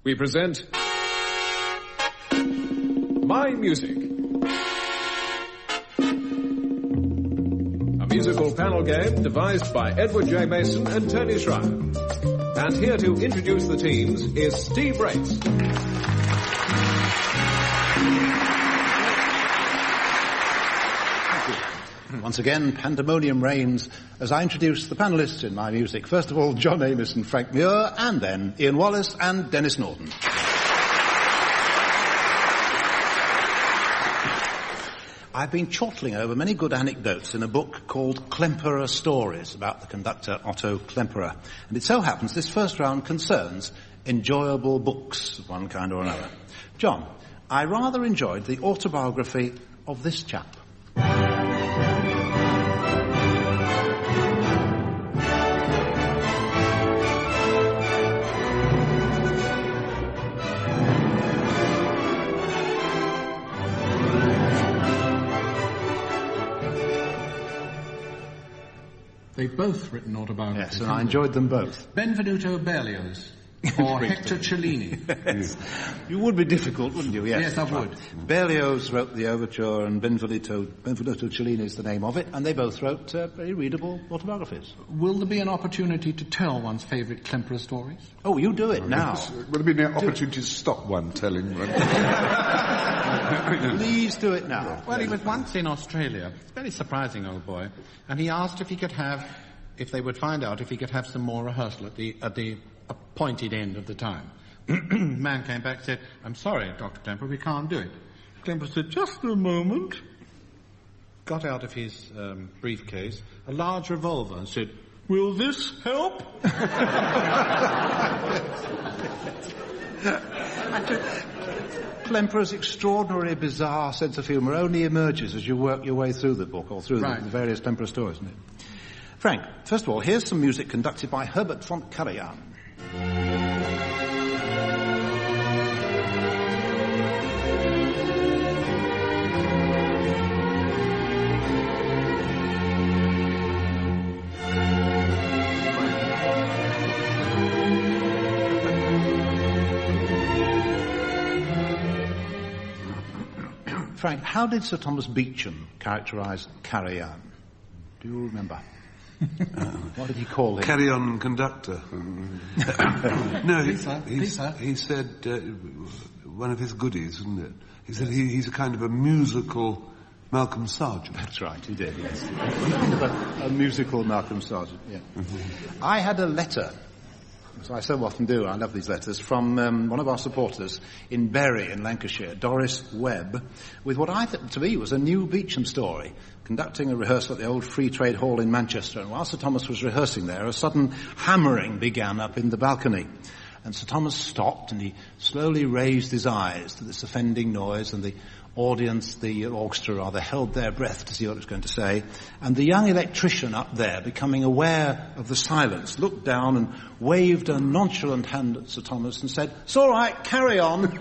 we present My Music, a musical panel game devised by Edward J. Mason and Tony Schreier. And here to introduce the teams is Steve Race. Once again, pandemonium reigns as I introduce the panellists in My Music. First of all, John Amos and Frank Muir, and then Ian Wallace and Denis Norden. I've been chortling over many good anecdotes in a book called Klemperer Stories about the conductor Otto Klemperer. And it so happens this first round concerns enjoyable books of one kind or another. John, I rather enjoyed the autobiography of this chap. They've both written autobiographies. Yes, and I enjoyed them both. Benvenuto Berlioz or Hector Cellini. Yes. You would be difficult, wouldn't you? Yes, I would. Berlioz wrote the overture, and Benvenuto Cellini is the name of it, and they both wrote very readable autobiographies. Will there be an opportunity to tell one's favourite Klemperer stories? Oh, you do it now. Will there be an opportunity to stop one telling one? Please do it now. Well, he was once in Australia. Very surprising old boy. And he asked if he could have, if they would find out if he could have some more rehearsal at the appointed end of the time. Man came back and said, "I'm sorry, Dr. Klemperer, we can't do it." Klemperer said, "Just a moment." Got out of his briefcase a large revolver and said, "Will this help?" Klemperer's extraordinarily bizarre sense of humour only emerges as you work your way through the book or through the various Klemperer stories, isn't it? Frank, first of all, here's some music conducted by Herbert von Karajan. Frank, how did Sir Thomas Beecham characterise Karajan? Do you remember? What did he call him? Carry on, conductor. No, he said one of his goodies, isn't it? He said he's a kind of a musical Malcolm Sargent. That's right, he did, yes. a musical Malcolm Sargent, yeah. Mm-hmm. I had a letter, as I so often do, I love these letters, from one of our supporters in Bury in Lancashire, Doris Webb, with what I thought to me was a new Beecham story, conducting a rehearsal at the old Free Trade Hall in Manchester. And while Sir Thomas was rehearsing there, a sudden hammering began up in the balcony. And Sir Thomas stopped and he slowly raised his eyes to this offending noise, and the audience, the orchestra rather, held their breath to see what it was going to say. And the young electrician up there, becoming aware of the silence, looked down and waved a nonchalant hand at Sir Thomas and said, "It's all right, carry on."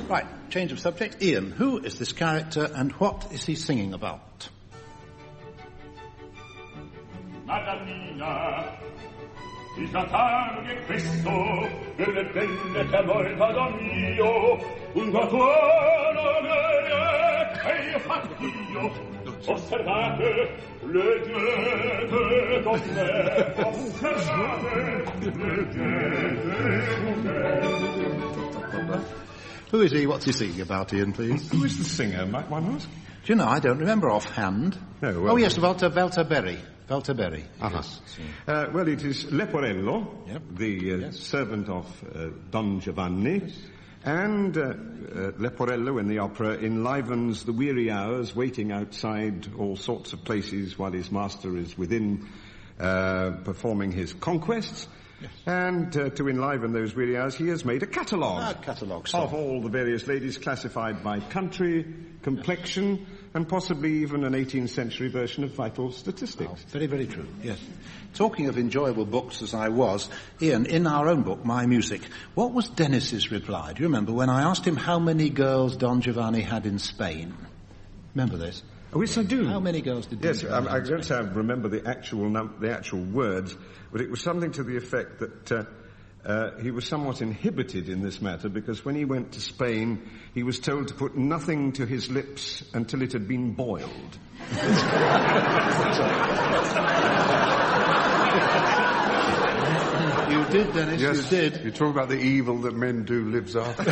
Right, change of subject. Ian, who is this character and what is he singing about? Madamina, questa tarde questo, nelle penne che avvolta d'Amio, un guatuano che io fattio, osservate le diete con me, osservate le diete con me. Who is he? What's he singing about, Ian, please? Who is the singer, might one ask? Do you know? I don't remember offhand. No, well, oh, yes, Walter Berry. Walter Berry. Uh-huh. Yes. Well, it is Leporello, the servant of Don Giovanni, and Leporello in the opera enlivens the weary hours waiting outside all sorts of places while his master is within performing his conquests. Yes. And to enliven those weary hours, he has made a catalogue of all the various ladies classified by country, complexion, and possibly even an 18th century version of vital statistics. Oh, very, very true, yes. Talking of enjoyable books as I was, Ian, in our own book, My Music, what was Denis's reply? Do you remember when I asked him how many girls Don Giovanni had in Spain? Remember this? Oh, yes, I do. How many girls did Yes, Denis I don't say I remember the actual words, but it was something to the effect that he was somewhat inhibited in this matter because when he went to Spain, he was told to put nothing to his lips until it had been boiled. You did, Denis, Yes, you did. You talk about the evil that men do lives after.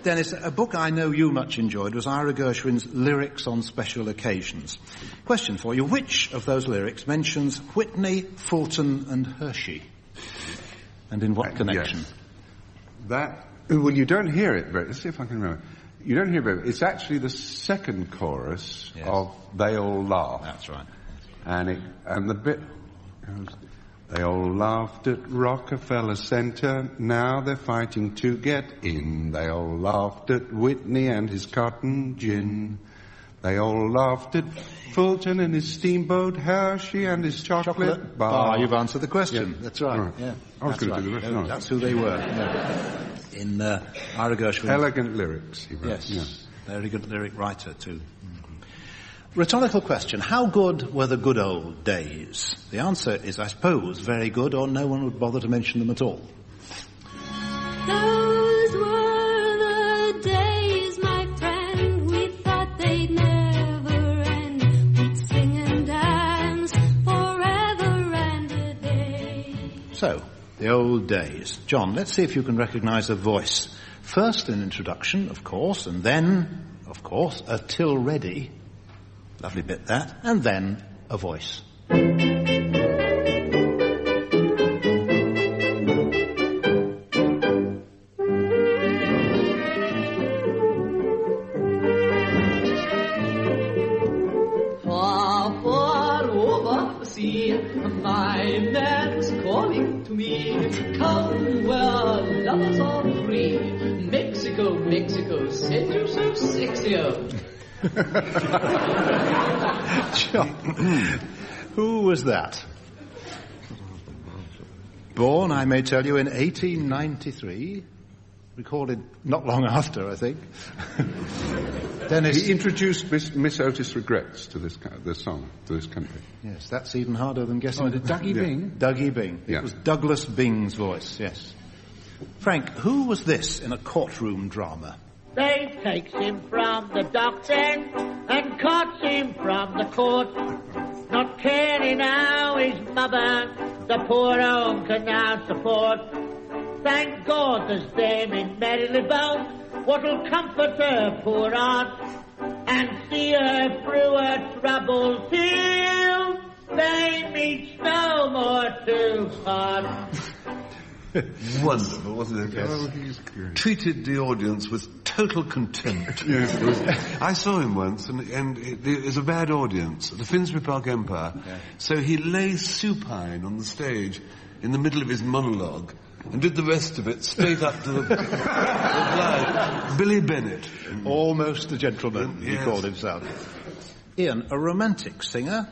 Denis, a book I know you much enjoyed was Ira Gershwin's Lyrics on Special Occasions. Question for you, which of those lyrics mentions Whitney, Fulton and Hershey? And in what connection? Yes. Well, you don't hear it, but let's see if I can remember. You don't hear it. It's actually the second chorus of They All Laugh. That's right. And the bit goes, they all laughed at Rockefeller Center, now they're fighting to get in. They all laughed at Whitney and his cotton gin. They all laughed at Fulton and his steamboat, Hershey and his chocolate bar. You've answered the question. Yeah. That's right. Yeah. I was going to do the rest. No. That's who they were. Yeah. In Ira Gershwin. Elegant lyrics, he wrote. Yes. Yeah. Very good lyric writer, too. Rhetorical question. How good were the good old days? The answer is, I suppose, very good, or no one would bother to mention them at all. Those were the days, my friend, we thought they'd never end. We'd sing and dance forever and a day. So, the old days. John, let's see if you can recognise a voice. First an introduction, of course, and then, of course, a till ready. Lovely bit that. And then a voice. Far, far over the sea, my man's calling to me. Come where lovers are free. Mexico, Mexico, said you so sexy. John, who was that? Born, I may tell you, in 1893. Recorded not long after, I think. Denis. He introduced Miss Otis Regrets to this song, to this country. Yes, that's even harder than guessing. Dougie Bing? Dougie Bing. Yeah. It was Douglas Bing's voice, yes. Frank, who was this in a courtroom drama? They takes him from the docks and carts him from the court. Not caring how his mother the poor home can now support. Thank God there's them in Marylebone what'll comfort her poor aunt and see her through her trouble till they meet no more to part. Wonderful, wasn't it? Yes. Oh, he's great. Treated the audience with total contempt. Yes, I saw him once, and it was a bad audience at the Finsbury Park Empire. Yeah. So he lay supine on the stage in the middle of his monologue and did the rest of it straight up to the line. Billy Bennett. Almost a gentleman, yes. He called himself. Ian, a romantic singer.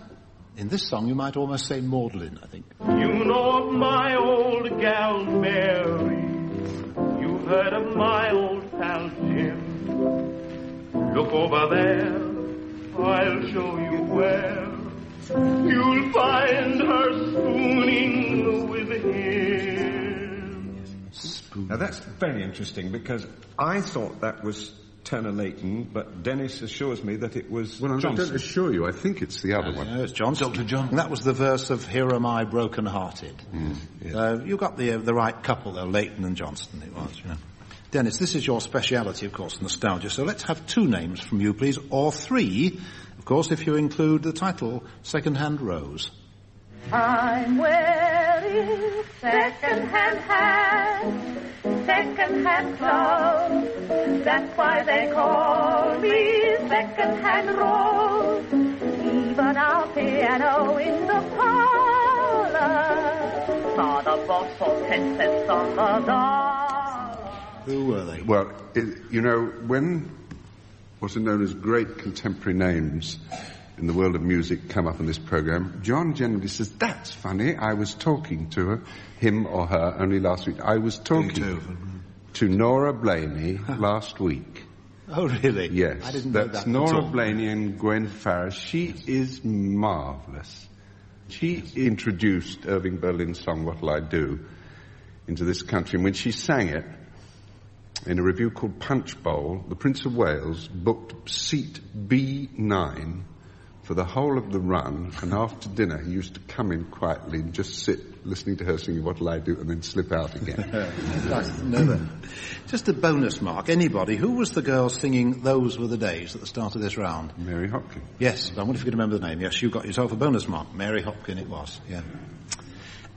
In this song, you might almost say Magdalene, I think. You know of my old gal Mary. You've heard of my old pal Jim. Look over there, I'll show you where. You'll find her spooning with him. Now that's very interesting because I thought that was Turner Layton, but Denis assures me that it was Johnson. I don't assure you, I think it's the other one. No, it's Johnson. Dr. Johnson. That was the verse of Here Am I Broken-Hearted. Yes. You got the right couple there, Layton and Johnston it was, you know. Denis, this is your speciality, of course, nostalgia, so let's have 2 names from you, please, or 3, of course, if you include the title Second-Hand Rose. I'm wearing second-hand hats, second-hand clothes. That's why they call me second-hand Rose. Even our piano in the parlor saw the boss for 10 cents on the dollar. Who were they? Well, when what's known as great contemporary names in the world of music come up on this programme, John generally says, that's funny, I was talking to him or her only last week. I was talking to Nora Blaney last week. Oh, really? Yes. I didn't know That's that Nora at all. Blaney and Gwen Farris. She is marvellous. She introduced Irving Berlin's song, What'll I Do, into this country. And when she sang it, in a review called Punch Bowl, the Prince of Wales booked seat B9 for the whole of the run, and after dinner he used to come in quietly and just sit listening to her singing What'll I Do and then slip out again. Nice to know that. Just a bonus mark. Anybody, who was the girl singing Those Were the Days at the start of this round? Mary Hopkin. Yes, I wonder if you can remember the name. Yes, you got yourself a bonus mark. Mary Hopkin it was, yeah.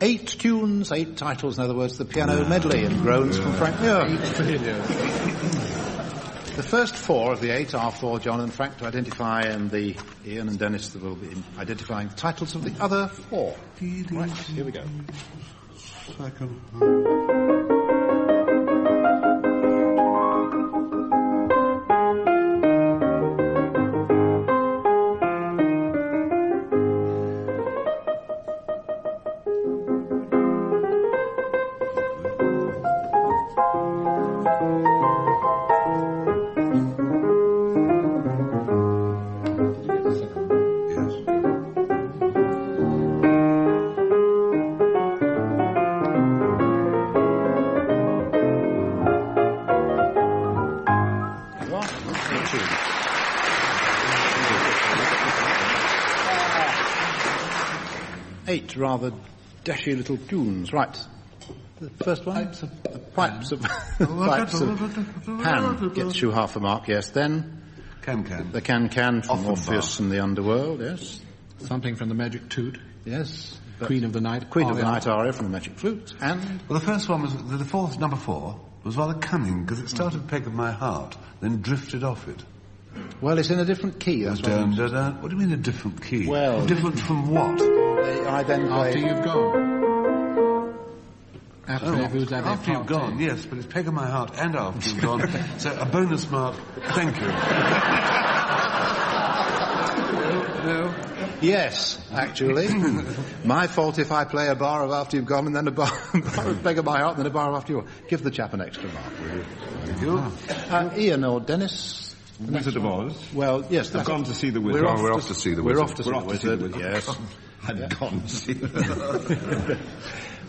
8 tunes, 8 titles, in other words, the piano medley and groans from Frank Muir. The first 4 of the 8 are for John and Frank to identify, and the Ian and Dennis that will be identifying the titles of the other 4. Right, here we go. Rather dashy little tunes. Right. The first one? Pipes of Pan gets you half a mark, yes. Then? Can-Can. The Can-Can from Offenbach. Orpheus and the Underworld, yes. Something from the Magic Toot. Yes. Queen of the Night. Queen of the Night aria from the Magic Flute. And? Well, the first one was, the fourth, number 4, was rather cunning, because it started Peg of My Heart, then drifted off it. Well, it's in a different key. That's what What do you mean a different key? Well... Different from what? I then play... After You've Gone. After You've Gone, yes, but it's Peg of My Heart and After You've Gone. So a bonus mark. Thank you. No. Yes, actually. My fault if I play a bar of After You've Gone and then a bar of Peg of My Heart and then a bar of After You've Gone. Give the chap an extra mark, will you? Thank you. Ian or Dennis? Wizard of Oz. Well, yes. I've gone to see the Wizard. We're off to see the Wizard. We're off to see the Wizard, yes. I've gone to see the Wizard.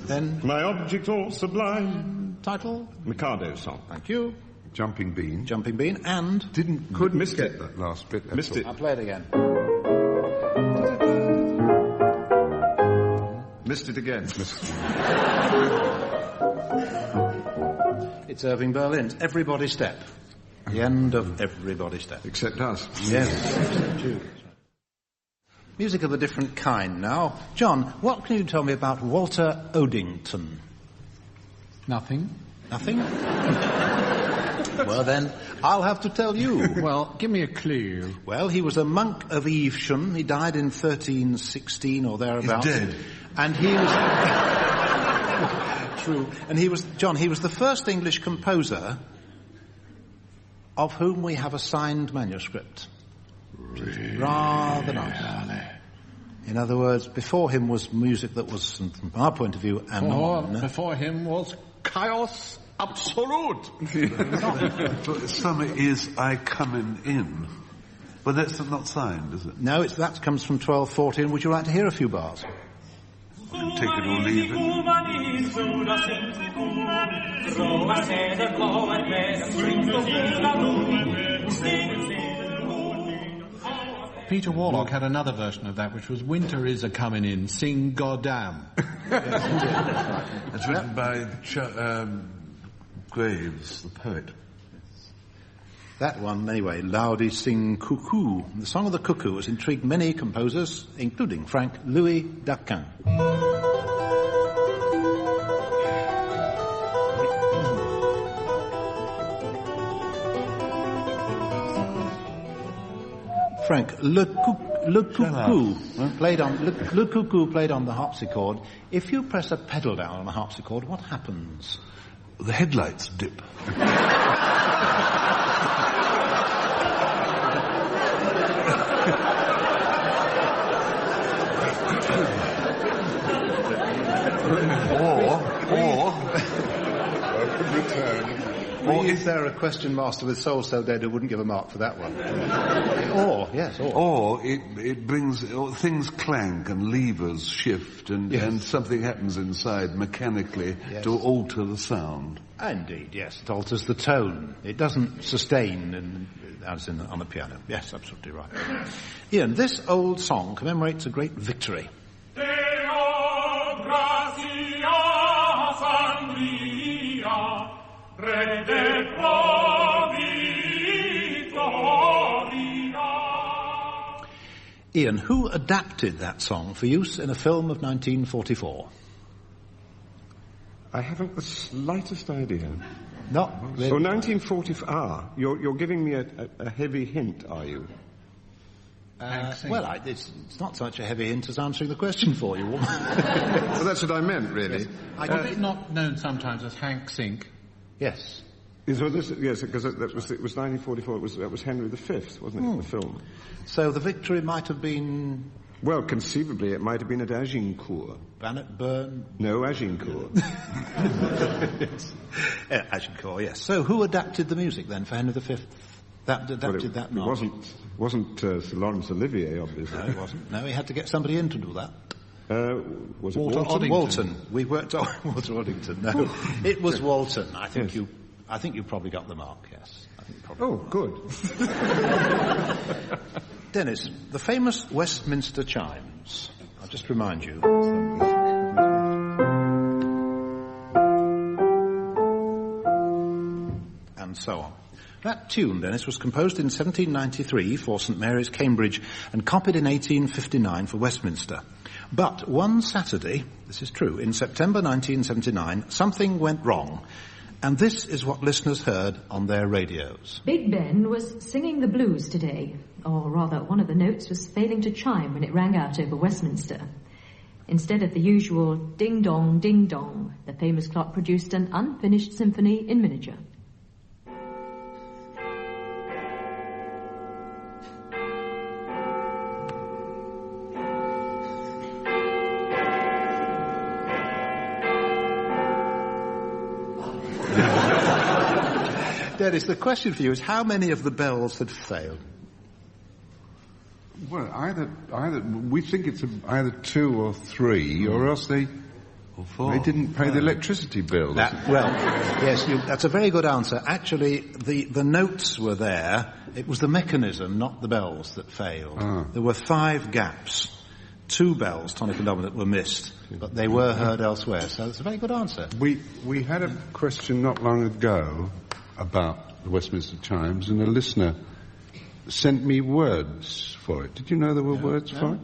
Then? My object all sublime. Title? Mikado's song. Thank you. Jumping Bean. Jumping Bean, and? Couldn't missed get it. that last bit. Missed it. I'll play it again. Missed it again. It's Irving Berlin's Everybody Step. The end of Everybody Step. Except us. Yes. Music of a different kind now. John, what can you tell me about Walter Odington? Nothing. Nothing? Well then, I'll have to tell you. Well, give me a clue. Well, he was a monk of Evesham. He died in 1316 or thereabouts. He's dead. And he was... True. And he was, John, he was the first English composer of whom we have a signed manuscript. Really? Rather nice. In other words, before him was music that was, from our point of view, anon. Before him was chaos absolute. Summer is I coming in. But that's not signed, is it? No, that comes from 1214. Would you like to hear a few bars? Take it or leave it. Peter Warlock had another version of that, which was Winter is a-comin' in, sing goddamn. It's written by Graves, the poet. That one, anyway, Laudi Sing Cuckoo. The Song of the Cuckoo has intrigued many composers, including Frank Louis Daquin. Frank, Le Cuckoo played on the harpsichord. If you press a pedal down on a harpsichord, what happens? The headlights dip. Is there a question master with Soul So Dead who wouldn't give a mark for that one? Or it brings things clank and levers shift and something happens inside mechanically to alter the sound. Indeed, yes, it alters the tone. It doesn't sustain as on the piano. Yes, absolutely right. Ian, this old song commemorates a great victory. Ian, who adapted that song for use in a film of 1944? I haven't the slightest idea. Not really. So 1944. You're giving me a heavy hint, are you? It's not so much a heavy hint as answering the question for you. Well, that's what I meant, really. Yes. Is it not known sometimes as Hank Sink? Yes. Because it was 1944. That was Henry V, wasn't it? The film. So the victory might have been. Well, conceivably, it might have been at Agincourt. Bannockburn? No, Agincourt. Agincourt, yes. So who adapted the music then for Henry V? That march? It wasn't Sir Laurence Olivier, obviously. No, it wasn't. No, he had to get somebody in to do that. Was it Walton? Walton. We worked on Walter Oddington. No, it was Walton. I think you probably got the mark. Yes. Good. Dennis, the famous Westminster chimes. I'll just remind you. And so on. That tune, Dennis, was composed in 1793 for St Mary's, Cambridge, and copied in 1859 for Westminster. But one Saturday, this is true, in September 1979, something went wrong. And this is what listeners heard on their radios. Big Ben was singing the blues today. Or rather, one of the notes was failing to chime when it rang out over Westminster. Instead of the usual ding-dong, ding-dong, the famous clock produced an unfinished symphony in miniature. Dennis, the question for you is how many of the bells had failed? Well, either we think it's either 2 or 3, or else they didn't pay the electricity bill. That's a very good answer. Actually, the notes were there. It was the mechanism, not the bells, that failed. There were 5 gaps. 2 bells, tonic and dominant, were missed, but they were heard elsewhere. So it's a very good answer. We had a question not long ago about the Westminster chimes, and a listener sent me words for it. Did you know there were words for it?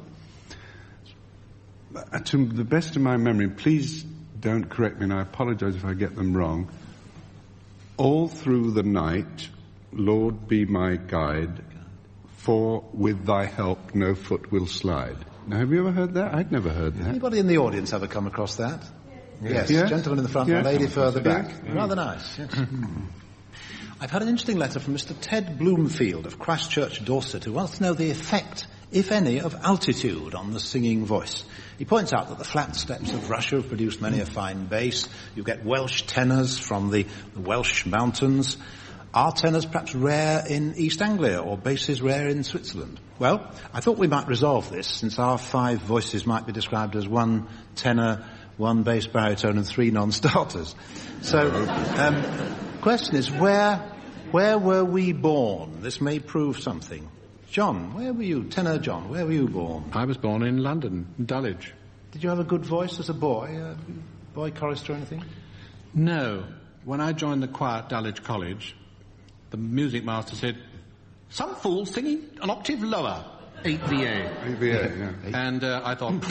To the best of my memory, please don't correct me, and I apologize if I get them wrong. All through the night, Lord be my guide, for with thy help no foot will slide. Now, have you ever heard that? I'd never heard that. Anybody in the audience ever come across that? Yes. Gentleman in the front, lady further back. Rather nice. Yes. I've had an interesting letter from Mr. Ted Bloomfield of Christchurch, Dorset, who wants to know the effect, if any, of altitude on the singing voice. He points out that the flat steppes of Russia have produced many a fine bass. You get Welsh tenors from the Welsh mountains. Are tenors perhaps rare in East Anglia, or basses rare in Switzerland? Well, I thought we might resolve this, since our 5 voices might be described as 1 tenor, 1 bass baritone, and 3 non-starters. So, question is, where were we born? This may prove something. John, where were you? Tenor John, where were you born? I was born in London, Dulwich. Did you have a good voice as a boy? Boy chorister or anything? No. When I joined the choir at Dulwich College, the music master said, "Some fool singing an octave lower, 8 VA." 8 VA, yeah. And I thought,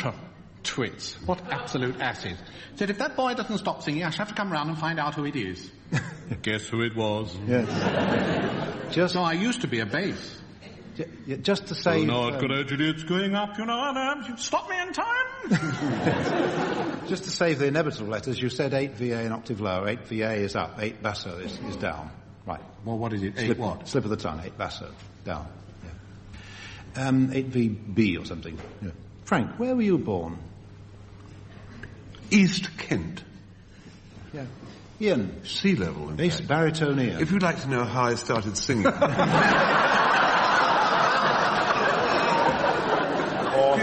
twits, what absolute acid. Said, if that boy doesn't stop singing, I shall have to come round and find out who it is. Guess who it was? Yes. No, I used to be a bass. Just to say... it's going up, you know, and stop me in time. Just to save the inevitable letters, you said 8 VA an octave lower, 8 VA is up, 8 basso is down. Right. Well, what is it? 8 what? Slip of the tongue, 8 basso, down. Yeah. 8 VB or something. Yeah. Frank, where were you born? East Kent. Yeah. Ian. Sea level, in Bass fact. baritone Ian. If you'd like to know how I started singing... Or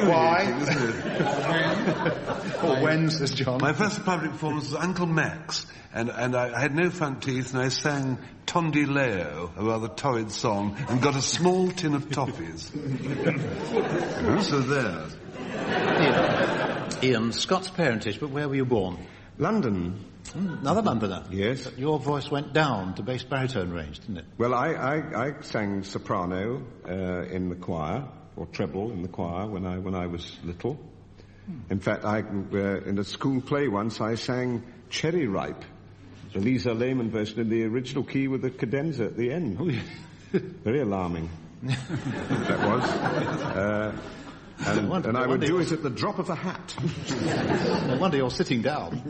why. Isn't it? Or when, says John. My first public performance was Uncle Max, and I had no front teeth, and I sang Tondi Leo, a rather torrid song, and got a small tin of toffees. So there. Ian, Scots parentage, but where were you born? London. Another Londoner. Yes. But your voice went down to bass baritone range, didn't it? Well, I sang soprano in the choir, or treble in the choir when I was little. In fact, in a school play once, I sang Cherry Ripe, the Lisa Lehman version in the original key with the cadenza at the end. Oh, yeah. Very alarming. That was. And I would do it at the drop of a hat. No wonder you're sitting down.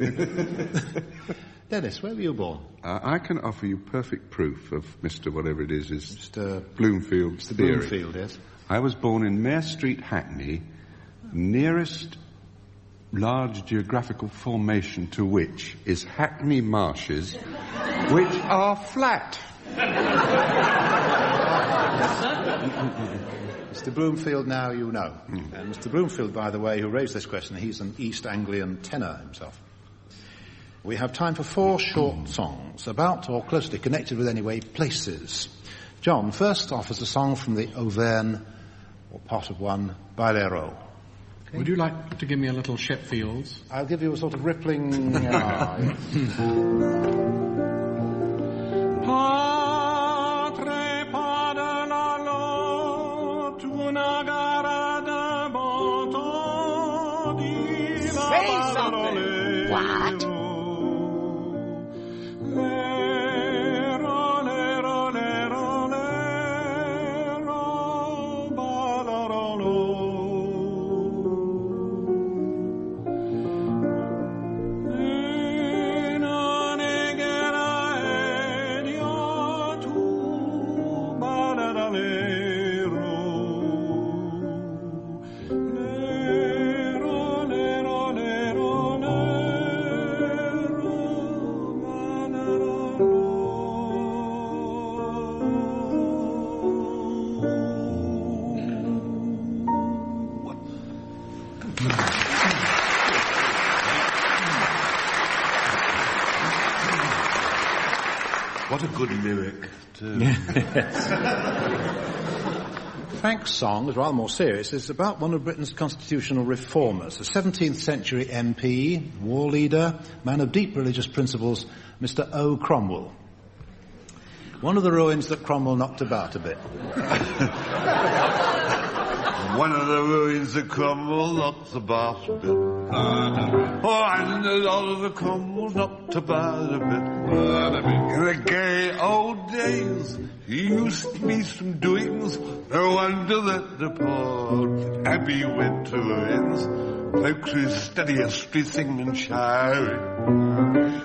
Dennis, where were you born? I can offer you perfect proof of Mr. whatever it is Mr. Bloomfield's theory. Bloomfield, yes. I was born in Mare Street, Hackney, nearest large geographical formation to which is Hackney Marshes, which are flat. Mr. Bloomfield, now you know. And Mr. Bloomfield, by the way, who raised this question, he's an East Anglian tenor himself. We have time for 4 short songs, about or closely connected with, anyway, places. John, first off is a song from the Auvergne, or part of one, Bailero. Okay. Would you like to give me a little Sheffields? I'll give you a sort of rippling... Say something! What? What a good lyric, too. Frank's song is rather more serious. It's about one of Britain's constitutional reformers, a 17th century MP, war leader, man of deep religious principles, Mr. O. Cromwell. One of the ruins that Cromwell knocked about a bit. One of the ruins that Cromwell knocked about a bit. Oh, and a lot of the Cromwell knocked about a bit. In the gay old days, he used to be some doings. No wonder that the poor Abbey went to ruins. Folks who study history, sing and shouting.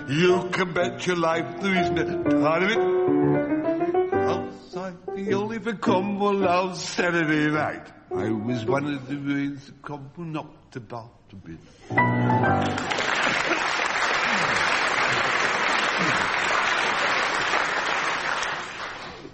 You can bet your life there isn't a part of it outside the only for Cromwell on Saturday night. I was one of the ruins that Cromwell knocked about a bit.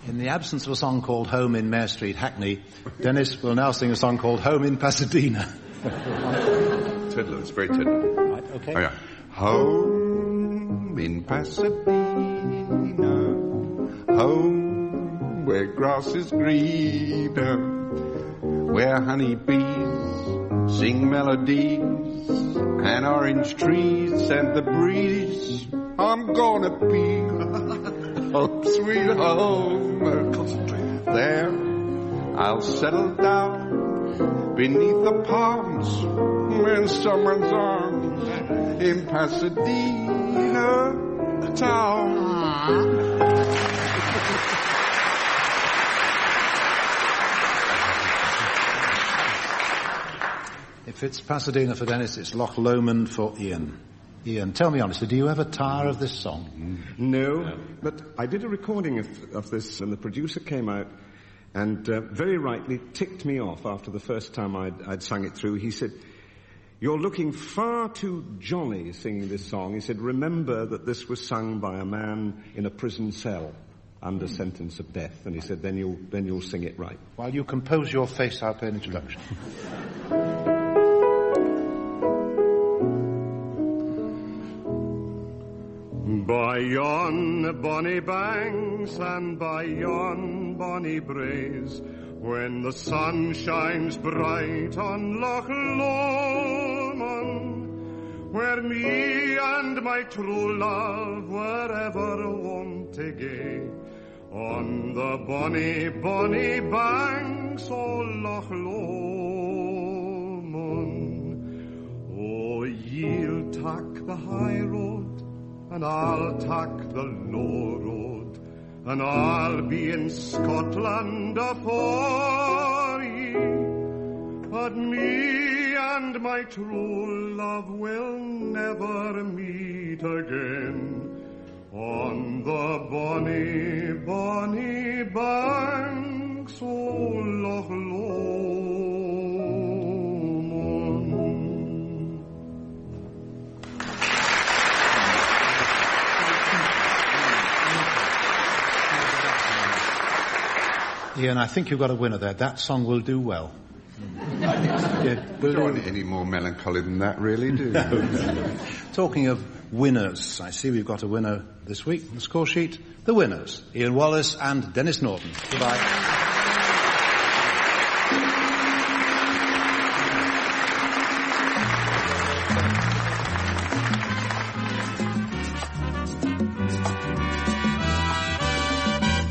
In the absence of a song called Home in Mare Street, Hackney, Dennis will now sing a song called Home in Pasadena. Tiddler, it's very tiddler. Right, okay. Oh, yeah. Home in Pasadena, home where grass is greener, where honeybees sing melodies and orange trees and the breeze. I'm gonna be home, sweet home. There I'll settle down beneath the palms in someone's arms in Pasadena town. If it's Pasadena for Dennis, it's Loch Lomond for Ian. Ian, tell me honestly, do you ever tire of this song? No, but I did a recording of this, and the producer came out and very rightly ticked me off after the first time I'd sung it through. He said, "You're looking far too jolly singing this song." He said, "Remember that this was sung by a man in a prison cell under sentence of death." And he said, then you'll sing it right. While you compose your face, I'll play an introduction. By yon bonny banks and by yon bonny braes, when the sun shines bright on Loch Lomond, where me and my true love were ever wont to gae, on the bonny, bonny banks o' Loch Lomond. Oh, ye'll tak the high road, and I'll tak the low road, and I'll be in Scotland afore ye, but me and my true love will never meet again on the bonny, bonny banks o' Loch Lomond. Ian, I think you've got a winner there. That song will do well. Yeah, We don't want any more melancholy than that, really, do No. you? Talking of winners, I see we've got a winner this week on the score sheet. The winners, Ian Wallace and Denis Norden. Goodbye.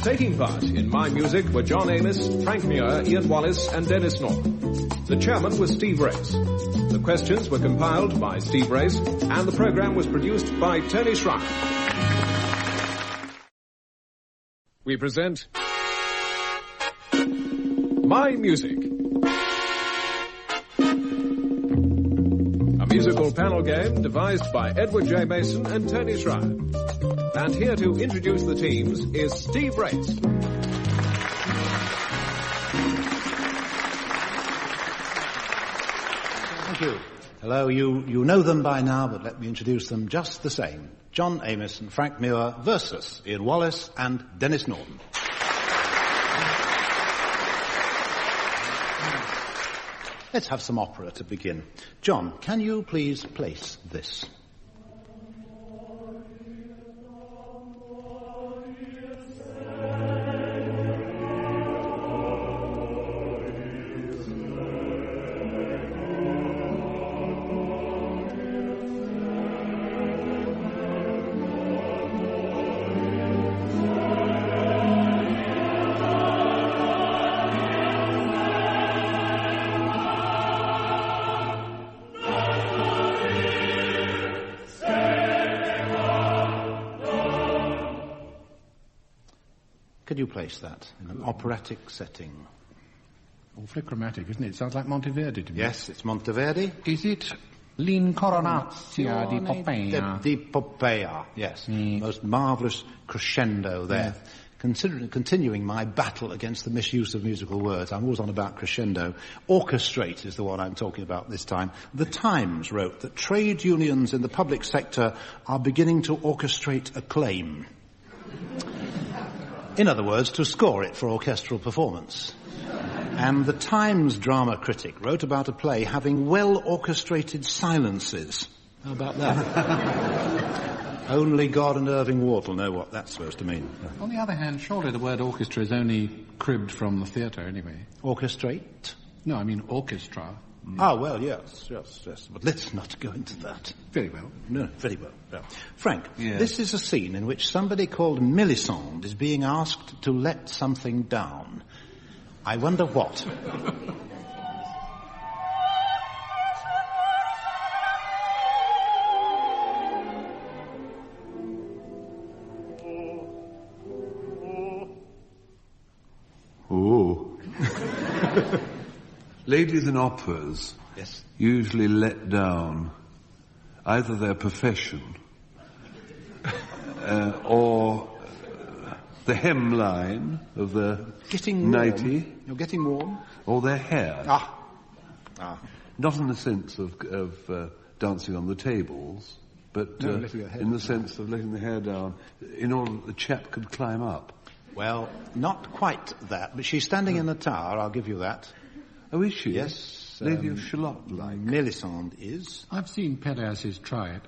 Taking part in My Music were John Amos, Frank Muir, Ian Wallace and Denis Norden. The chairman was Steve Race. The questions were compiled by Steve Race and the programme was produced by Tony Schreier. We present My Music, a musical panel game devised by Edward J. Mason and Tony Schreier. And here to introduce the teams is Steve Race. Thank you. Hello, you know them by now, but let me introduce them just the same. John Amos and Frank Muir versus Ian Wallace and Denis Norden. Let's have some opera to begin. John, can you please place this? Could you place that in an operatic setting? Awfully chromatic, isn't it? It sounds like Monteverdi to me. Yes, it's Monteverdi. Is it L'Incoronazia di Poppaea? Di Poppaea, yes. Most marvellous crescendo there. Continuing my battle against the misuse of musical words. I'm always on about crescendo. Orchestrate is the one I'm talking about this time. The Times wrote that trade unions in the public sector are beginning to orchestrate a claim. In other words, to score it for orchestral performance. And the Times drama critic wrote about a play having well-orchestrated silences. How about that? Only God and Irving Ward will know what that's supposed to mean. On the other hand, surely the word orchestra is only cribbed from the theatre anyway. Orchestrate? No, I mean orchestra. Ah, well, yes. But let's not go into that. Very well. No, very well. No. Frank, Yes. This is a scene in which somebody called Melisande is being asked to let something down. I wonder what. Oh. Ladies in operas usually let down either their profession or the hemline of the Getting nightie. warm. You're getting warm. Or their hair. Ah. Not in the sense of dancing on the tables, but in the sense of letting the hair down in order that the chap could climb up. Well, not quite that, but she's standing in the tower, I'll give you that. Oh, is she? Yes. Lady of Shalott, like. Melisande is. I've seen Pelléas try it.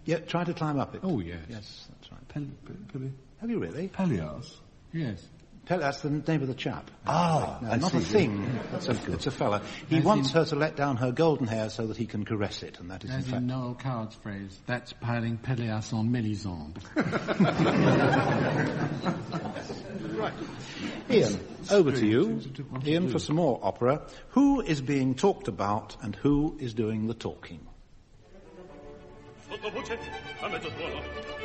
Yeah, try to climb up it. Oh, yes. Yes, that's right. Have you really? Pelléas? Yes. That's the name of the chap. Ah, no, not a thing. It's a fella. He wants her to let down her golden hair so that he can caress it, and that is in fact... As in Noel Coward's phrase, that's piling Pelléas on Melisande. Right. Ian, over to you. Ian, for some more opera. Who is being talked about and who is doing the talking? Sottovoce, a mezzosuono,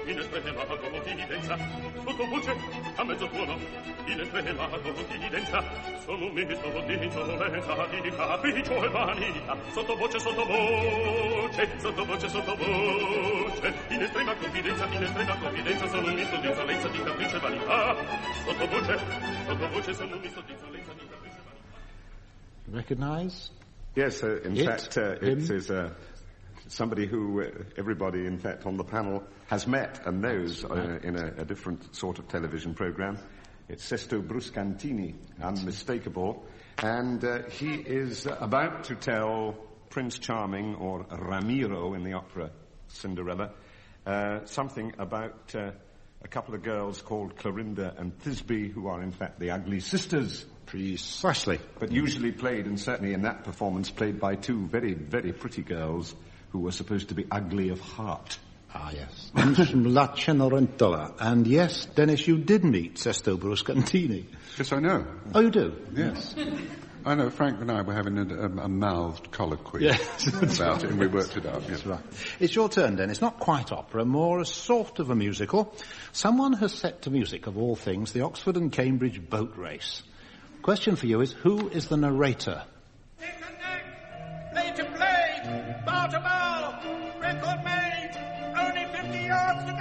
inespremata confidenza. Sottovoce, a mezzosuono, inespremata confidenza. Sono un misto di insolenza, di capriccio e vanità. Sottovoce, sottovoce, sottovoce, sottovoce. In estrema confidenza, sono un misto di insolenza, di capriccio e vanità. Sottovoce, sottovoce, sono un misto di insolenza, di capriccio e vanità. Recognize? Yes, in fact, it is... somebody who everybody, in fact, on the panel has met and knows in a different sort of television program. It's Sesto Bruscantini, unmistakable. And he is about to tell Prince Charming, or Ramiro in the opera Cinderella, something about a couple of girls called Clorinda and Thisbe, who are, in fact, the ugly sisters. Precisely. But usually played, and certainly in that performance, played by two very, very pretty girls who were supposed to be ugly of heart. Ah, yes. La Cenerentola. And yes, Dennis, you did meet Sesto Bruscantini. Yes, I know. Oh, you do? Yes. I know. Frank and I were having a mouthed colloquy about it, and we worked it out. Yes. Right. It's your turn, Dennis. Not quite opera, more a sort of a musical. Someone has set to music, of all things, the Oxford and Cambridge boat race. Question for you is, who is the narrator? Neck and neck, blade to blade, bow to bow, record made, only 50 yards to go.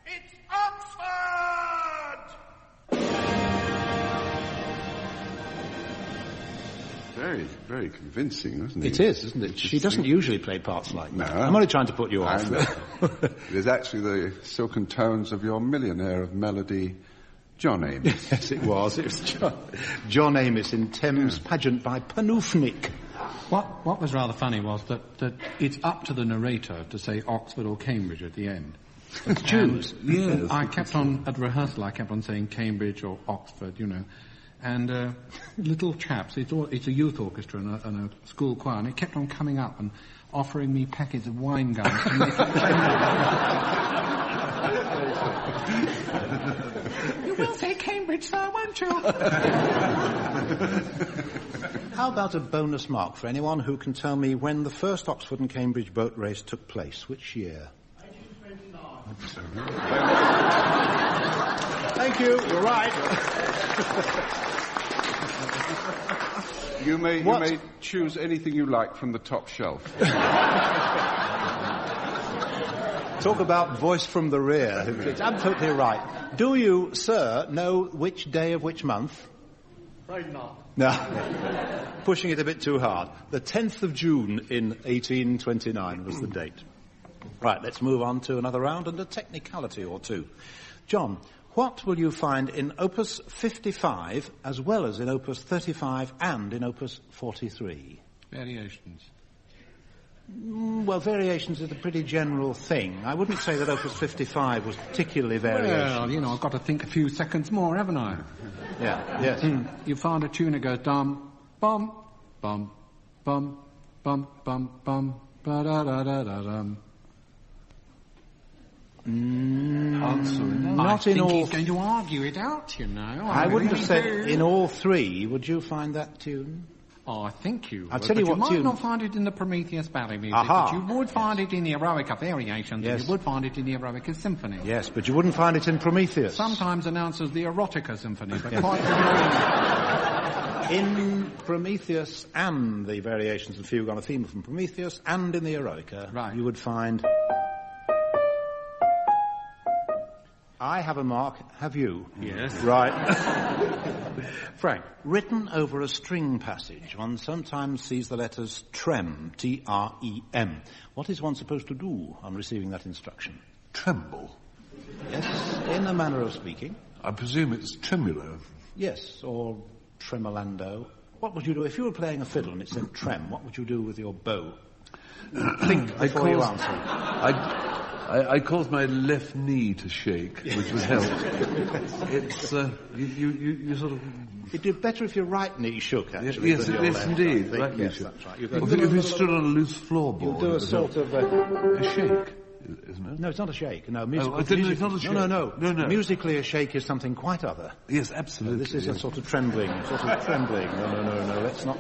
It's Oxford! Very, very convincing, isn't it? It is, isn't it? She doesn't usually play parts like that. I'm only trying to put you off. It is actually the silken tones of your millionaire of melody, John Amos. Yes, it was. It was John Amos in Thames Pageant by Panufnik. What was rather funny was that it's up to the narrator to say Oxford or Cambridge at the end. Choose. Yes. At rehearsal, I kept on saying Cambridge or Oxford, you know. And little chaps, it's a youth orchestra and a school choir, and it kept on coming up and offering me packets of wine gums to make it. You will say Cambridge, sir, won't you? How about a bonus mark for anyone who can tell me when the first Oxford and Cambridge boat race took place? Which year? 1829. Thank you. You're right. You may choose anything you like from the top shelf. Talk about voice from the rear. It's absolutely right. Do you, sir, know which day of which month? Afraid not. No. Pushing it a bit too hard. The 10th of June in 1829 was the date. Right, let's move on to another round and a technicality or two. John, what will you find in Opus 55 as well as in Opus 35 and in Opus 43? Variations. Well, variations is a pretty general thing. I wouldn't say that Opus 55 was particularly variation. Well, you know, I've got to think a few seconds more, haven't I? Yeah, yes. You find a tune that goes dum, bum, bum, bum, bum, bum, bum, ba-da-da-da-da-dum. Not in all. He's going to argue it out, you know. I wouldn't have said in all three. Would you find that tune? Oh, I think you would. I'll tell you what you tune. might not find it in the Prometheus ballet music, Aha. but you would find it in the Eroica variations, Yes. and you would find it in the Eroica symphony. Yes, but you wouldn't find it in Prometheus. Sometimes announced as the Erotica symphony, but quite In Prometheus and the variations and fugue on a theme from Prometheus and in the Eroica, you would find... I have a mark, have you? Yes. Right. Frank, written over a string passage, one sometimes sees the letters TREM, T-R-E-M. What is one supposed to do on receiving that instruction? Tremble. Yes, in a manner of speaking. I presume it's tremulo. Yes, or tremolando. What would you do if you were playing a fiddle and it said trem? What would you do with your bow? Think before you answer. I caused my left knee to shake, which would help. It's you sort of. It'd be better if your right knee shook, actually. Yes, indeed. Right knee shook. That's right. If you stood on a loose floorboard, you'll do a sort of a shake. Isn't it? No, it's not a shake. No, it's not a shake. No. Musically, a shake is something quite other. Yes, absolutely. This is a sort of trembling. No. Let's not.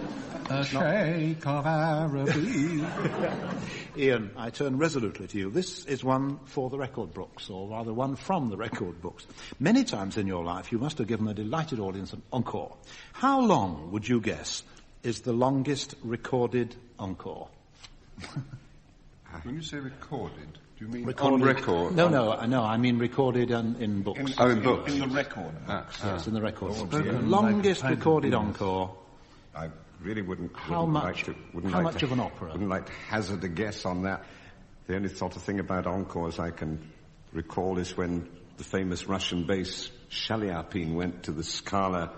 Shake of Araby. Ian, I turn resolutely to you. This is one for the record books, or rather one from the record books. Many times in your life, you must have given a delighted audience an encore. How long, would you guess, is the longest recorded encore? When you say recorded, do you mean recorded, on record? No, I mean recorded in books. In books. In the record books. Yes, in the record books. Longest recorded encore. I really wouldn't How much of an opera? Wouldn't like to hazard a guess on that. The only sort of thing about encores I can recall is when the famous Russian bass Shaliapin went to the Scala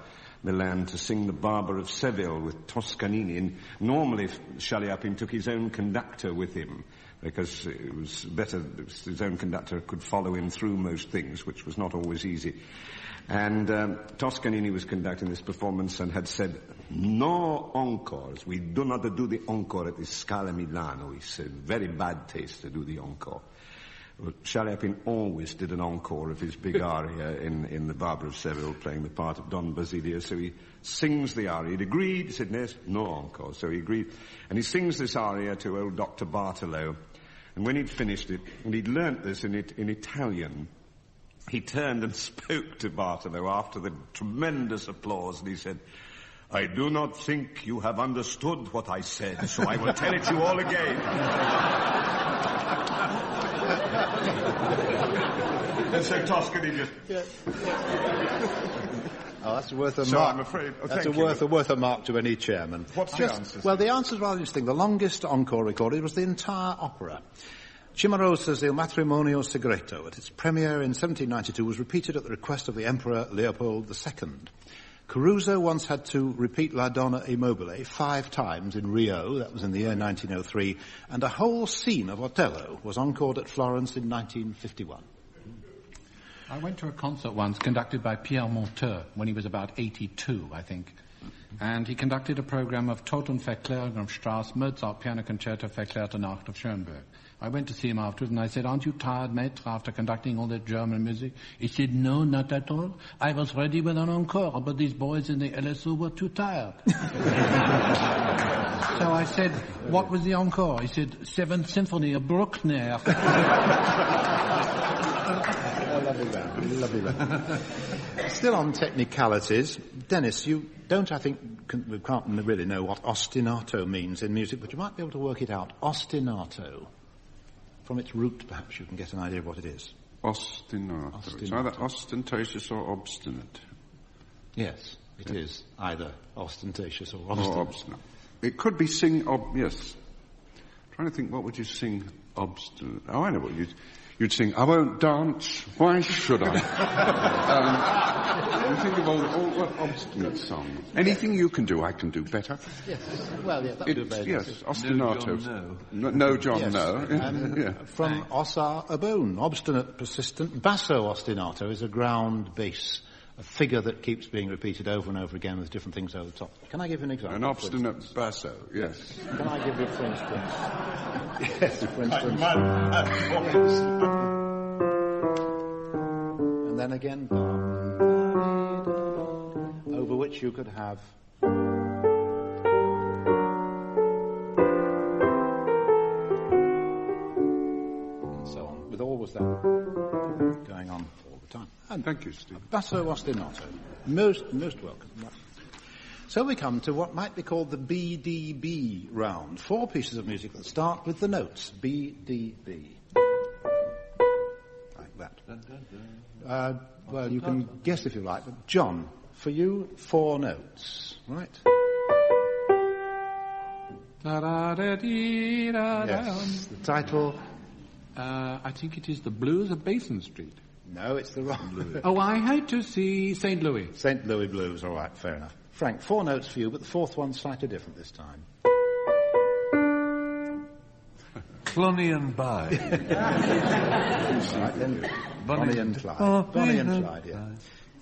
Milan to sing the Barber of Seville with Toscanini. And normally Shaliapin took his own conductor with him because it was better, his own conductor could follow him through most things, which was not always easy. And Toscanini was conducting this performance and had said, no encores. We do not do the encore at the Scala Milano. It's a very bad taste to do the encore. Well, Shaliapin always did an encore of his big aria in The Barber of Seville, playing the part of Don Basilio. So he sings the aria. He'd agreed. He said, yes, no encore. So he agreed. And he sings this aria to old Dr. Bartolo. And when he'd finished it, and he'd learnt this in Italian, he turned and spoke to Bartolo after the tremendous applause, and he said, I do not think you have understood what I said, so I will tell it you all again. And so Toscany just... Oh, that's worth a so mark. I'm afraid... Oh, that's worth a mark to any chairman. What's the answer? Well, the answer's rather interesting. The longest encore recorded was the entire opera. Cimarosa's Il Matrimonio Segreto, at its premiere in 1792, was repeated at the request of the Emperor Leopold II. Caruso once had to repeat La Donna Immobile 5 times in Rio, that was in the year 1903, and a whole scene of Otello was encored at Florence in 1951. I went to a concert once conducted by Pierre Monteux when he was about 82, I think. And he conducted a program of Totenverklärung am Strasse, Mozart Piano Concerto Verklärte Nacht of Schoenberg. I went to see him afterwards and I said, aren't you tired, Maître, after conducting all that German music? He said, no, not at all. I was ready with an encore, but these boys in the LSO were too tired. So I said, what was the encore? He said, 7th Symphony of Bruckner. Lovely man. Still on technicalities, Denis, you don't, I think, we can't really know what ostinato means in music, but you might be able to work it out. Ostinato. From its root, perhaps, you can get an idea of what it is. Ostinato. It's either ostentatious or obstinate. Yes, it is either ostentatious or obstinate. It could be yes. I'm trying to think, what would you sing obstinate? Oh, I know what you'd sing, I won't dance, why should I? You think of all obstinate songs. Anything you can do, I can do better. Yes, well, yeah, that would do better. Yes, ostinato. No, John, yes. No. From ossa, a bone, obstinate, persistent. Basso ostinato is a ground bass, a figure that keeps being repeated over and over again with different things over the top. Can I give you an example? An obstinate basso, yes. Can I give you, for instance? Yes, for instance. And then again, over which you could have. And so on, with always that going on all the time. And thank you, Steve. Basso ostinato. Most welcome. So we come to what might be called the BDB round. 4 pieces of music that start with the notes. BDB. Like that. Well, you can guess if you like, but John, for you, 4 notes. Right? Yes, the title... I think it is The Blues of Basin Street. No, it's the wrong blues. Oh, I hate to see St. Louis. St. Louis Blues, all right, fair enough. Frank, 4 notes for you, but the 4th one's slightly different this time. Cloney and Bye. Right, then. Bonnie and Clyde. Bonnie and Clyde, yeah.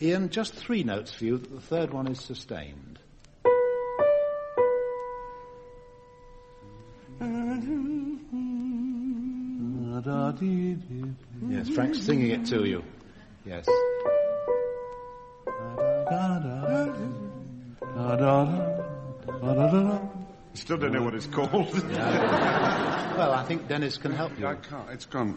Ian, just 3 notes for you, the 3rd one is sustained. Yes, Frank's singing it to you. Yes. Still don't know what it's called. Well, I think Denis can help you. I can't. It's gone.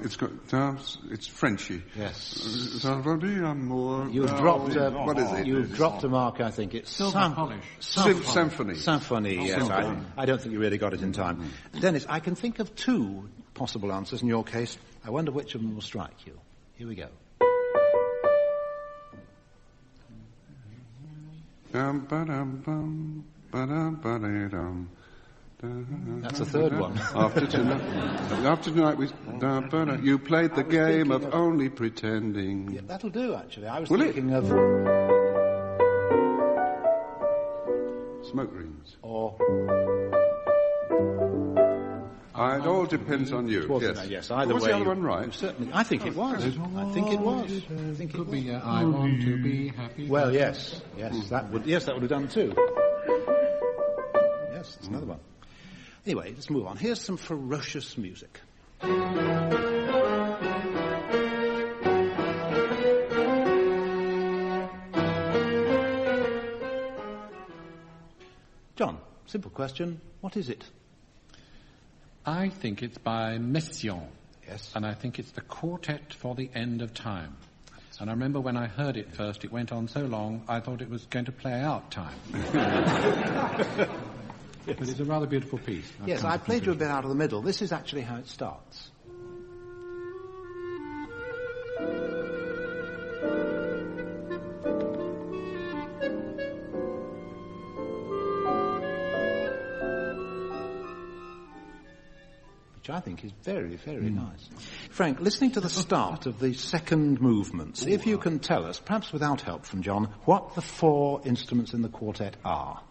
It's Frenchy. Yes. You've dropped. What is it? You've dropped a mark. I think it's Symphony. Symphony. Yes. I don't think you really got it in time. Denis, I can think of 2 possible answers in your case. I wonder which of them will strike you. Here we go. That's the 3rd one. After tonight, you played the game of only pretending. Yeah, that'll do, actually. I was Will thinking of... Smoke rings. Or... It all depends on you. Yes, either was way. the other one right? Certainly. I think it was. I think it was. Could be I want to be happy. Well, yes. That would have done too. Yes, it's another one. Anyway, let's move on. Here's some ferocious music. John, simple question. What is it? I think it's by Messiaen. Yes. And I think it's the Quartet for the End of Time. And I remember when I heard it first, it went on so long, I thought it was going to play out time. But it's a rather beautiful piece. Yes, I played you a bit out of the middle. This is actually how it starts. Which I think is very, very nice. Frank, listening to the start of the second movement, see if you can tell us, perhaps without help from John, what the 4 instruments in the quartet are.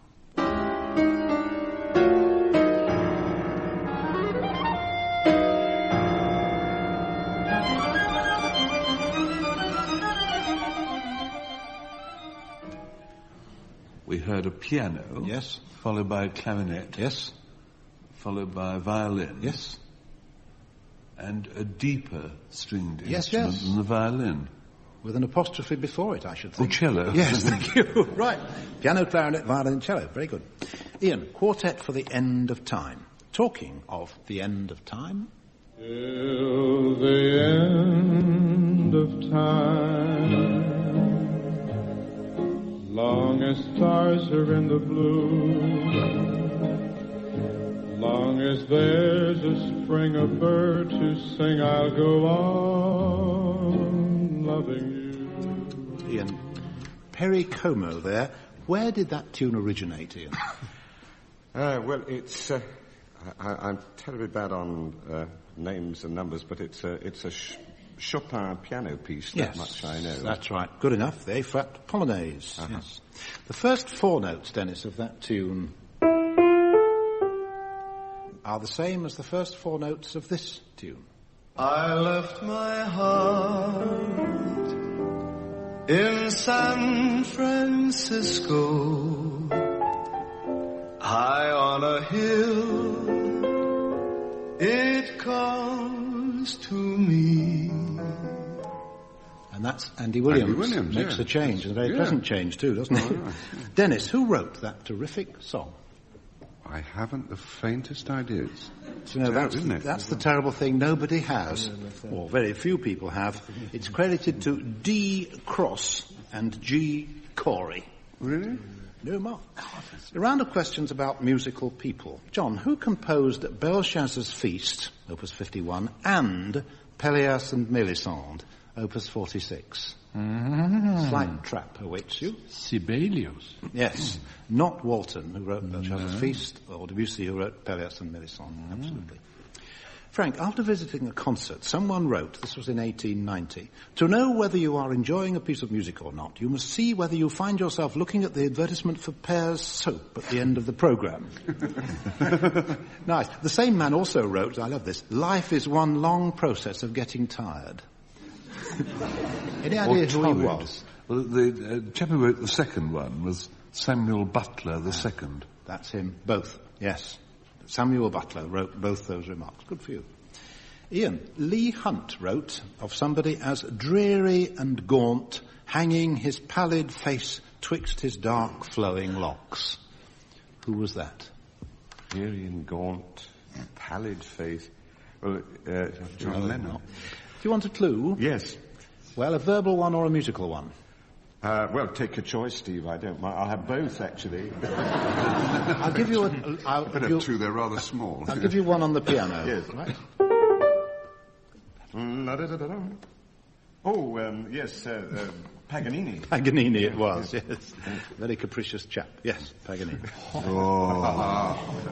We heard a piano. Yes. Followed by a clarinet. Yes. Followed by a violin. Yes. And a deeper stringed instrument than the violin. With an apostrophe before it, I should think. Oh, cello. Yes, thank you. Right. Piano, clarinet, violin, cello. Very good. Ian, Quartet for the End of Time. Talking of the end of time. Till the end of time, long as stars are in the blue, long as there's a spring of bird to sing, I'll go on loving you. Ian, Perry Como there. Where did that tune originate, Ian? Well, it's... I'm terribly bad on names and numbers, but it's a Chopin piano piece. That much I know. That's right. Good enough. The A-flat Polonaise. Yes. The first 4 notes, Denis, of that tune are the same as the first 4 notes of this tune. I left my heart in San Francisco, high on a hill. It calls to me. And that's Andy Williams. Makes a change, and a very pleasant change too, doesn't it? Denis, who wrote that terrific song? I haven't the faintest idea. You know, that's the terrible thing. Nobody has, or very few people have. It's credited to D. Cross and G. Corey. Really? No mark. A round of questions about musical people. John, who composed Belshazzar's Feast, Opus 51, and Pelléas and Mélisande, Opus 46? Slight trap awaits you. Sibelius. Yes. Not Walton, who wrote Belshazzar's Feast, or Debussy, who wrote Pelléas and Mélisande. Absolutely. Frank, after visiting a concert, someone wrote, this was in 1890, to know whether you are enjoying a piece of music or not, you must see whether you find yourself looking at the advertisement for Pear's soap at the end of the programme. Nice. The same man also wrote, I love this, life is one long process of getting tired. Any idea who he was? Well, the chap who wrote the second one was Samuel Butler II. That's him. Both, yes. Samuel Butler wrote both those remarks. Good for you. Ian, Leigh Hunt wrote of somebody as dreary and gaunt, hanging his pallid face twixt his dark flowing locks. Who was that? Dreary and gaunt, pallid face. Well, John Lennon. Do you want a clue? Yes. Well, a verbal one or a musical one? Well, take your choice, Steve. I don't mind. I'll have both, actually. I'll give you a... I'll Better have two, they're rather small. I'll give you one on the piano. Yes. Right? Oh, yes, Paganini. Paganini it was, yes. Very capricious chap. Yes, Paganini.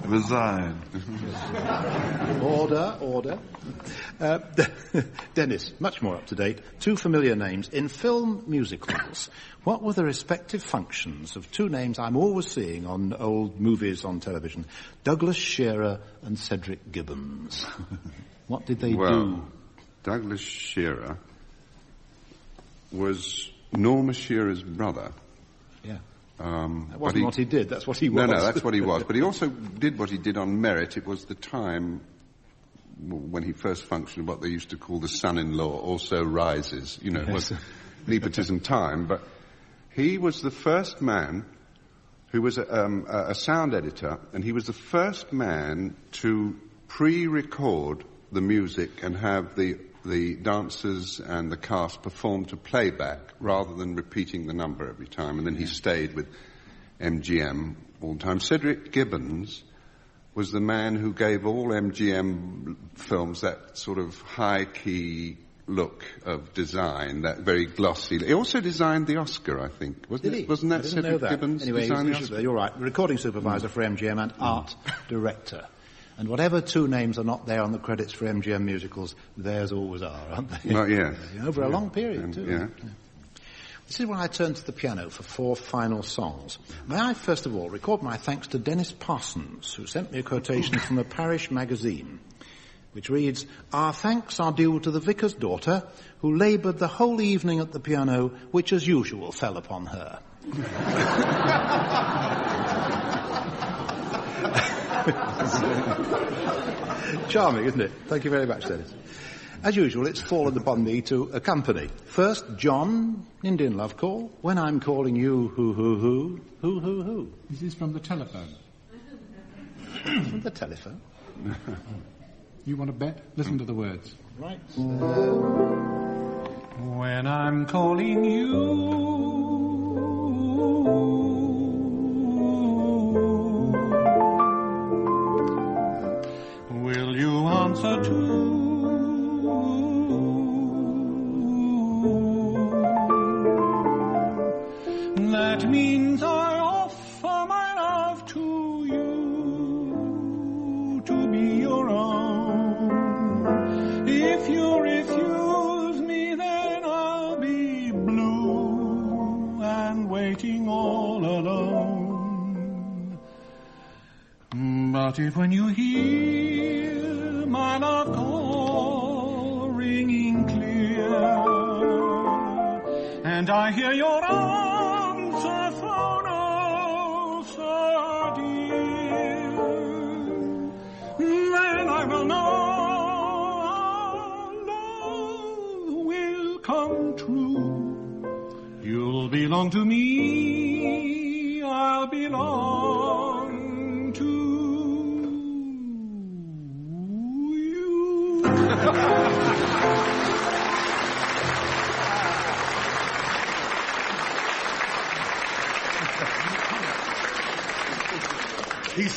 Resign. Order. Dennis, much more up to date. Two familiar names in film musicals. What were the respective functions of two names I'm always seeing on old movies on television? Douglas Shearer and Cedric Gibbons. What did they do? Douglas Shearer was Norma Shearer's brother. Yeah. That wasn't what he did, that's what he was. No, that's what he was. But he also did what he did on merit. It was the time when he first functioned, what they used to call the son-in-law also rises. You know, it was nepotism time. But he was the first man who was a sound editor, and he was the first man to pre-record the music and have the dancers and the cast perform to playback rather than repeating the number every time. And then he stayed with MGM all the time. Cedric Gibbons was the man who gave all MGM films that sort of high-key look of design, that very glossy. He also designed the Oscar, I think. Wasn't that Cedric Gibbons? Anyway, designed the Oscar? You're right. Recording supervisor for MGM and art director. And whatever two names are not there on the credits for MGM musicals, theirs always are, aren't they? Well, yes. Over a long period, too. Yeah. This is when I turn to the piano for 4 final songs. May I, first of all, record my thanks to Dennis Parsons, who sent me a quotation from a parish magazine, which reads, "Our thanks are due to the vicar's daughter, who laboured the whole evening at the piano, which as usual fell upon her." Charming, isn't it? Thank you very much, Dennis. As usual, it's fallen upon me to accompany. First, John, Indian love call. When I'm calling you, hoo. Is this from the telephone? From the telephone? You want to bet? Listen to the words. Right. When I'm calling you, will you answer too? That means I offer my love to you, to be your own. If you refuse me, then I'll be blue and waiting all alone. But if when you hear my love call ringing clear, and I hear your answer phone, oh so dear, then I will know our love will come true. You'll belong to me, I'll belong to you.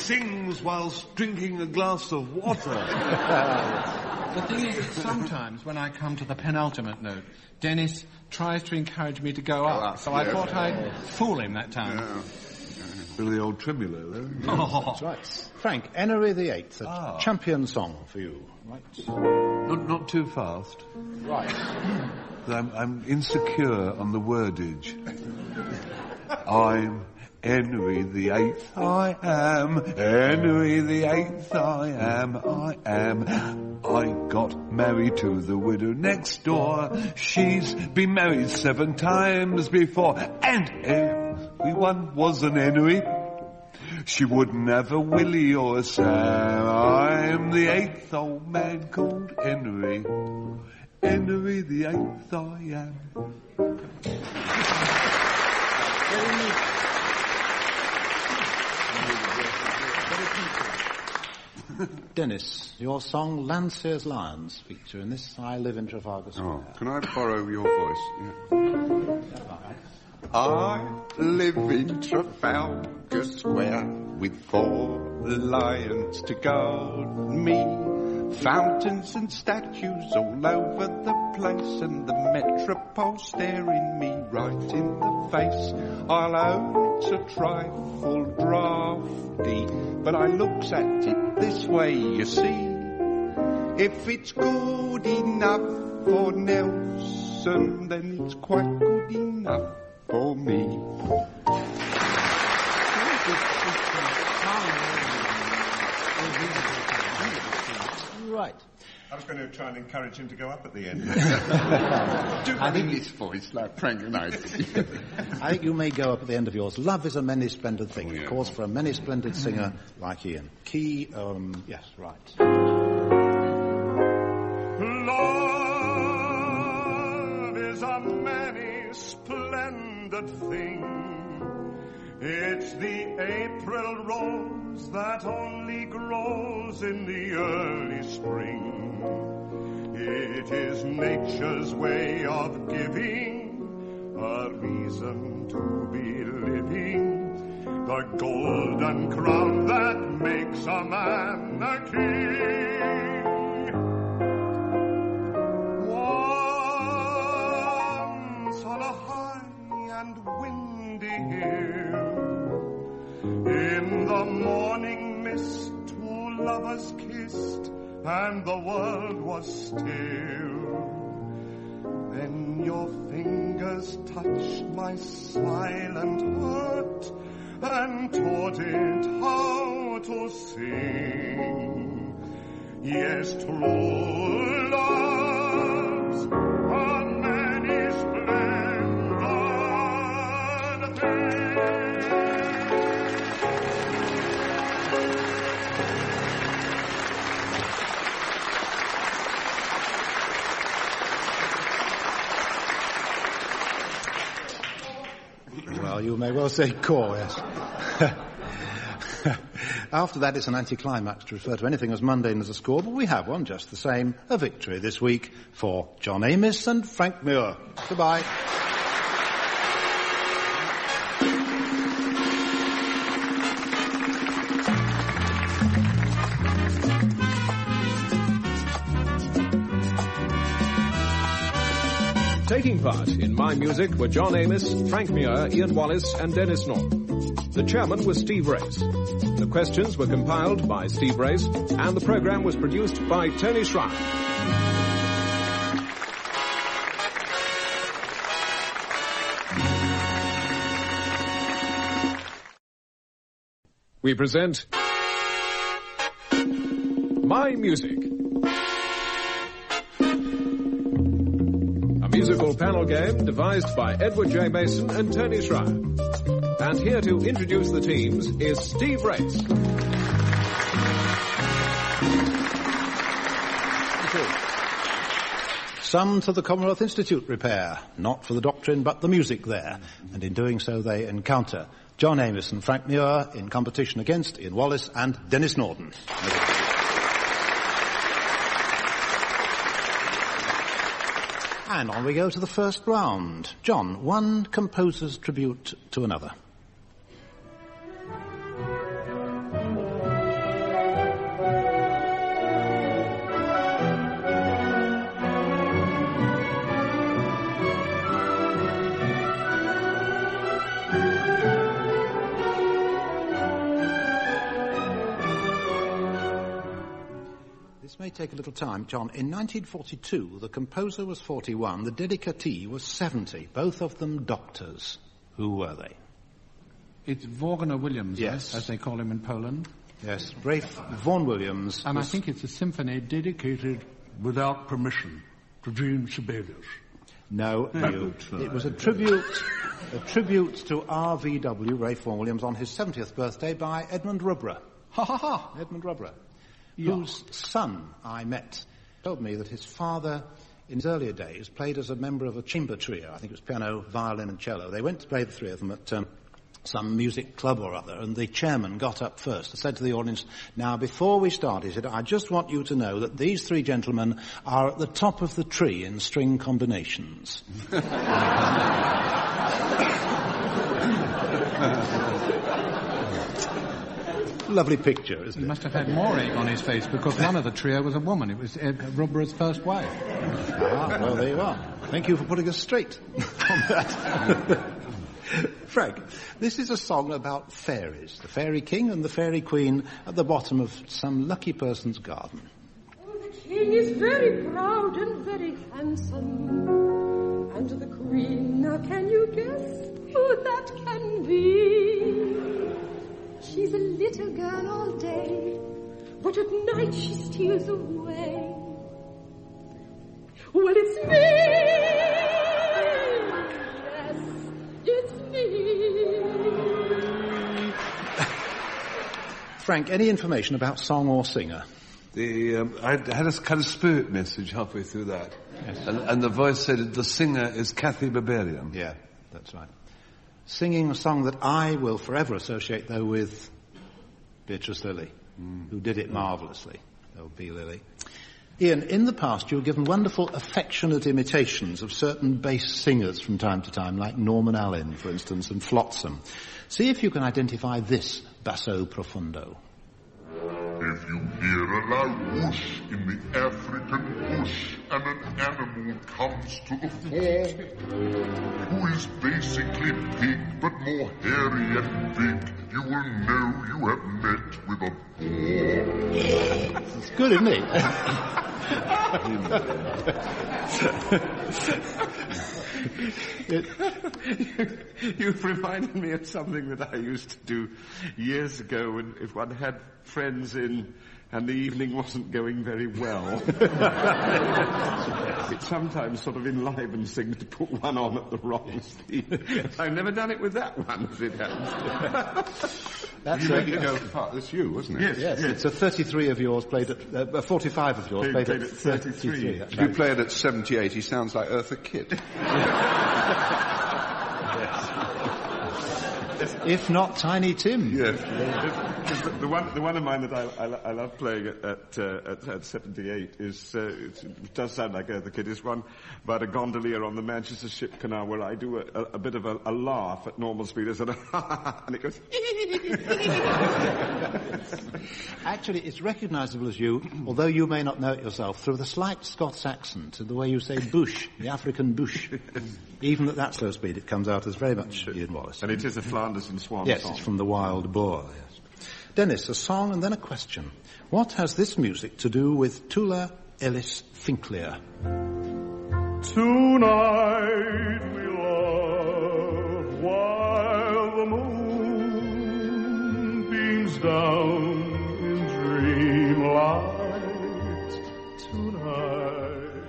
sings whilst drinking a glass of water. The thing is, sometimes when I come to the penultimate note, Denis tries to encourage me to go up, so I thought I'd fool him that time. Bill the old tremolo, though. That's right. Frank, Henry VIII, a champion song for you. Right. Not too fast. Right. I'm insecure on the wordage. I'm Henry VIII, I am. Henry VIII, I am. I got married to the widow next door. She's been married 7 times before. And everyone was an Henry. She wouldn't have a Willie or a Sam. I'm the 8th old man called Henry. Henry VIII, I am. Denis, your song Landseer's Lions feature in this I Live in Trafalgar Square. Oh, can I borrow your voice? Yeah. I live in Trafalgar Square with 4 lions to guard me. Fountains and statues all over the place, and the metropole staring me right in the face. I'll own it's a trifle drafty, but I looks at it this way, you see. If it's good enough for Nelson, then it's quite good enough for me. Right. I was going to try and encourage him to go up at the end. Do I think his voice like Frank and I. I think you may go up at the end of yours. Love is a many splendid thing, of course, for a many splendid singer like Ian. Key, yes, right. Love is a many splendid thing. It's the April rose that only grows in the early spring. It is nature's way of giving a reason to be living. The golden crown that makes a man a king. Once on a high and windy hill, in the morning mist, 2 lovers kissed, and the world was still. Then your fingers touched my silent heart and taught it how to sing. Yes, true love's a many splendid thing. Well, you may well say core, yes. After that, it's an anticlimax to refer to anything as mundane as a score, but we have one just the same, a victory this week for John Amos and Frank Muir. Goodbye. Taking part in My Music were John Amos, Frank Muir, Ian Wallace and Denis Norden. The chairman was Steve Race. The questions were compiled by Steve Race and the programme was produced by Tony Schreier. We present My Music. A musical panel game devised by Edward J. Mason and Tony Schreier. And here to introduce the teams is Steve Race. Some to the Commonwealth Institute repair, not for the doctrine but the music there. And in doing so they encounter John Amos and Frank Muir in competition against Ian Wallace and Denis Norden. And on we go to the first round. John, one composer's tribute to another. This may take a little time, John. In 1942, the composer was 41, the dedicatee was 70, both of them doctors. Who were they? It's Wagner Williams, yes, as they call him in Poland. Yes, Ralph Vaughan Williams. And I think it's a symphony dedicated without permission to Jean Sibelius. No, it was a tribute to R.V.W., Ralph Vaughan Williams, on his 70th birthday by Edmund Rubra. Ha ha ha! Edmund Rubra, yeah, whose son I met, told me that his father, in his earlier days, played as a member of a chamber trio. I think it was piano, violin and cello. They went to play, the three of them, at some music club or other, and the chairman got up first and said to the audience, "Now, before we start," he said, "I just want you to know that these three gentlemen are at the top of the tree in string combinations." Lovely picture, isn't it? He must have had more egg on his face, because one of the trio was a woman. It was Rubra's first wife. Ah, well, there you are. Thank you for putting us straight on that. Frank, this is a song about fairies, the fairy king and the fairy queen at the bottom of some lucky person's garden. Oh, the king is very proud and very handsome, and the queen, now can you guess who that can be? She's a little girl all day, but at night she steals away. Well, it's me! It's me. Frank, any information about song or singer? I had a kind of spirit message halfway through that. Yes. And the voice said the singer is Kathy Berberian. Yeah, that's right. Singing a song that I will forever associate, though, with Beatrice Lilly, who did it marvellously. Oh, B. Lilly. Ian, in the past you were given wonderful affectionate imitations of certain bass singers from time to time, like Norman Allen, for instance, and Flotsam. See if you can identify this basso profundo. If you hear a loud whoosh in the African bush and an animal comes to the fore, who is basically pig but more hairy and big, you will know you have met with a boar. It's good, isn't it? You've reminded me of something that I used to do years ago when if one had friends in and the evening wasn't going very well. It sometimes sort of enlivens things to put one on at the wrong speed. I've never done it with that one, as it happens. That's you made it go far. That's you, wasn't it? Yes. It's a 33 of yours played at 45 of yours played at 33. If you play it at 78, he sounds like Eartha Kitt. If not Tiny Tim. Yes. The one of mine that I love playing at 78 is, it does sound like Eartha Kitt, is one about a gondolier on the Manchester Ship Canal where I do a bit of a laugh at normal speed and it goes... Actually, it's recognisable as you, although you may not know it yourself, through the slight Scots accent and the way you say bush, the African bush. Even at that slow speed, it comes out as very much Ian Wallace. And it is a Flanders and Swan yes, song. It's from the Wild Boar, yes. Dennis, a song and then a question. What has this music to do with Tula Ellis Finkler? Tonight we love while the moon beams down in dreamlight. Tonight.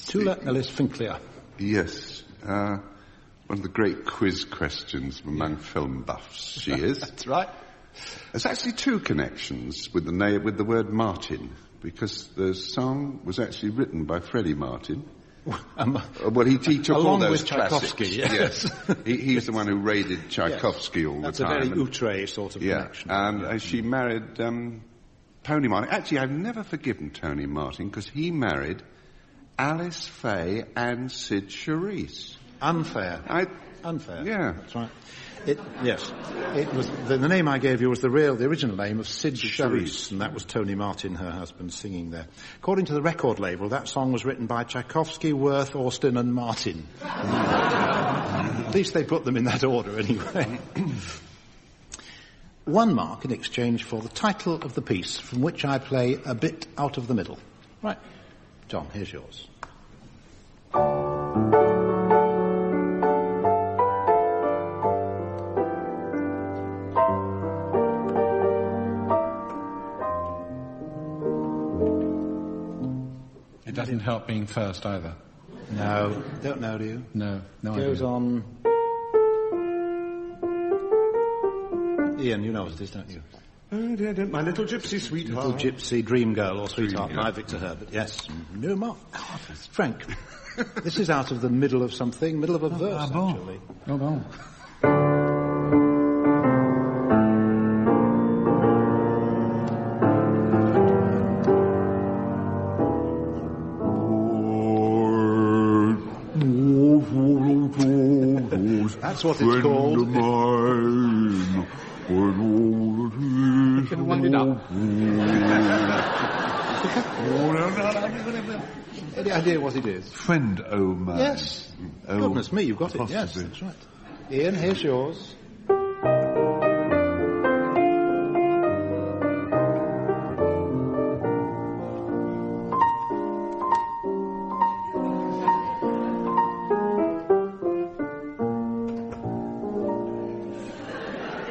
Tula Ellis Finkler. Yes. One of the great quiz questions among film buffs, she is. That's right. There's actually two connections with the word Martin, because the song was actually written by Freddie Martin. Well, he took all those classics. Tchaikovsky, yes. He's the one who raided Tchaikovsky all the time. That's a very outre sort of connection. And she married Tony Martin. Actually, I've never forgiven Tony Martin, because he married Alice Faye and Sid Charisse. Unfair. Unfair. Yeah. That's right. Yes. It was, the name I gave you was the original name of Sid Charisse, and that was Tony Martin, her husband, singing there. According to the record label, that song was written by Tchaikovsky, Worth, Austin and Martin. At least they put them in that order anyway. 1 mark in exchange for the title of the piece, from which I play a bit out of the middle. Right. John, here's yours. It doesn't help being first either. No, don't know, do you? No Goes idea. on. Ian, you know what it is, don't you? Oh, dear, my little gypsy sweetheart. Little gypsy dream girl or sweetheart by Victor Herbert. Yes. No mark. Frank, this is out of the middle of something, middle of a verse, actually. Oh, bon. That's what it's called. You can wind it up. Any idea what it is? Friend o' mine. Yes. Oh, Goodness me, you've got it. Yes, possibly. that's right. Ian, here's yours.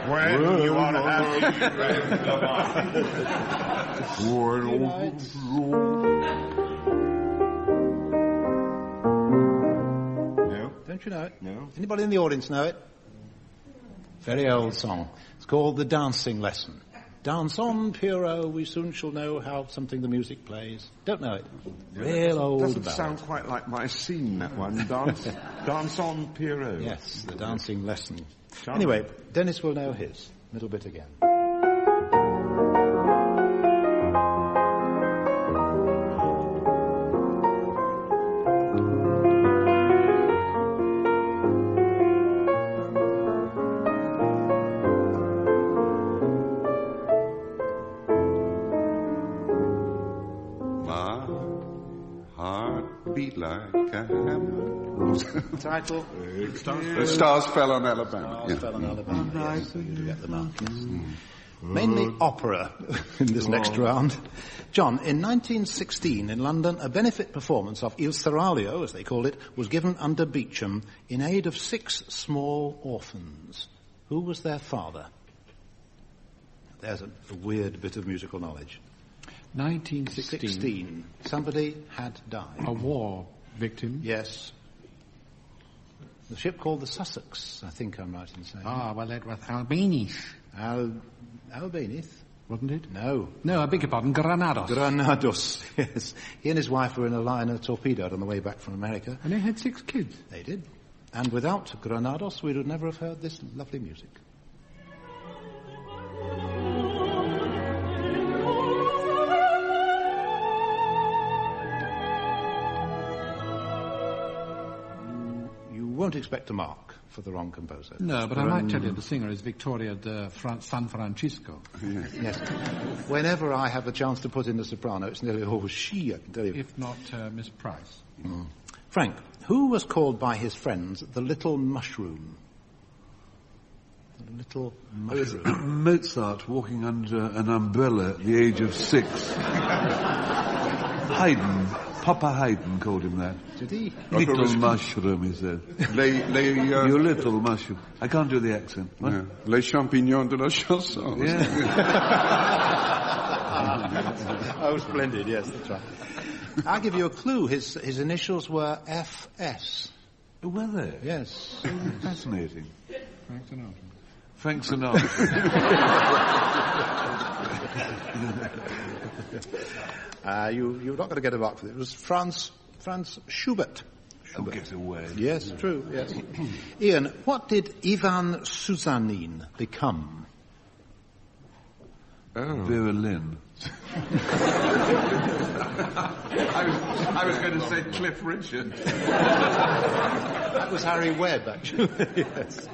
When you are happy, No. Don't you know it? No. Anybody in the audience know it? Very old song. It's called The Dancing Lesson. Dance on, Pierrot, we soon shall know how something the music plays. Don't know it. Real old Doesn't ballad. sound quite like my scene, that one. Dance on, Pierrot. Yes, The Dancing Lesson. Anyway, Dennis will know his. Little bit again. My heart beat like a hammer. Title? The Stars Fell on Alabama. Stars Fell on Alabama. Yes, so you get the mark, yes. Mainly opera in this next round. John, in 1916 in London, a benefit performance of Il Seraglio, as they called it, was given under Beecham in aid of 6 small orphans. Who was their father? There's a weird bit of musical knowledge. 1916. Somebody had died. A war victim? Yes. The ship called the Sussex, I think I'm right in saying. Ah, well, that was Albanies. Albanies? Wasn't it? No. No, I beg your pardon, Granados. Granados, yes. He and his wife were in a liner torpedoed on the way back from America. And they had 6 kids. They did. And without Granados, we would never have heard this lovely music. You won't expect a mark for the wrong composer. No, but I might tell you the singer is Victoria de San Francisco. Yes. Whenever I have a chance to put in the soprano, it's nearly always she, I can tell you. If not Miss Price. Frank, who was called by his friends the Little Mushroom? The Little Mushroom. Mozart walking under an umbrella at the age of 6. Haydn. Papa Haydn called him that. Did he? Little mushroom, he said. You little mushroom. I can't do the accent. What? Yeah. Les champignons de la chanson. Yeah. Oh, splendid, yes, that's right. I'll give you a clue. His initials were FS. Were they? Yes. Fascinating. Frank Sinatra. Frank Sinatra. You're not going to get a mark for it. It was Franz Schubert. Oh, get away. Yes, true, yes. Ian, what did Ivan Susanin become? Vera Lynn. I was going to say Cliff Richard. That was Harry Webb, actually. Yes.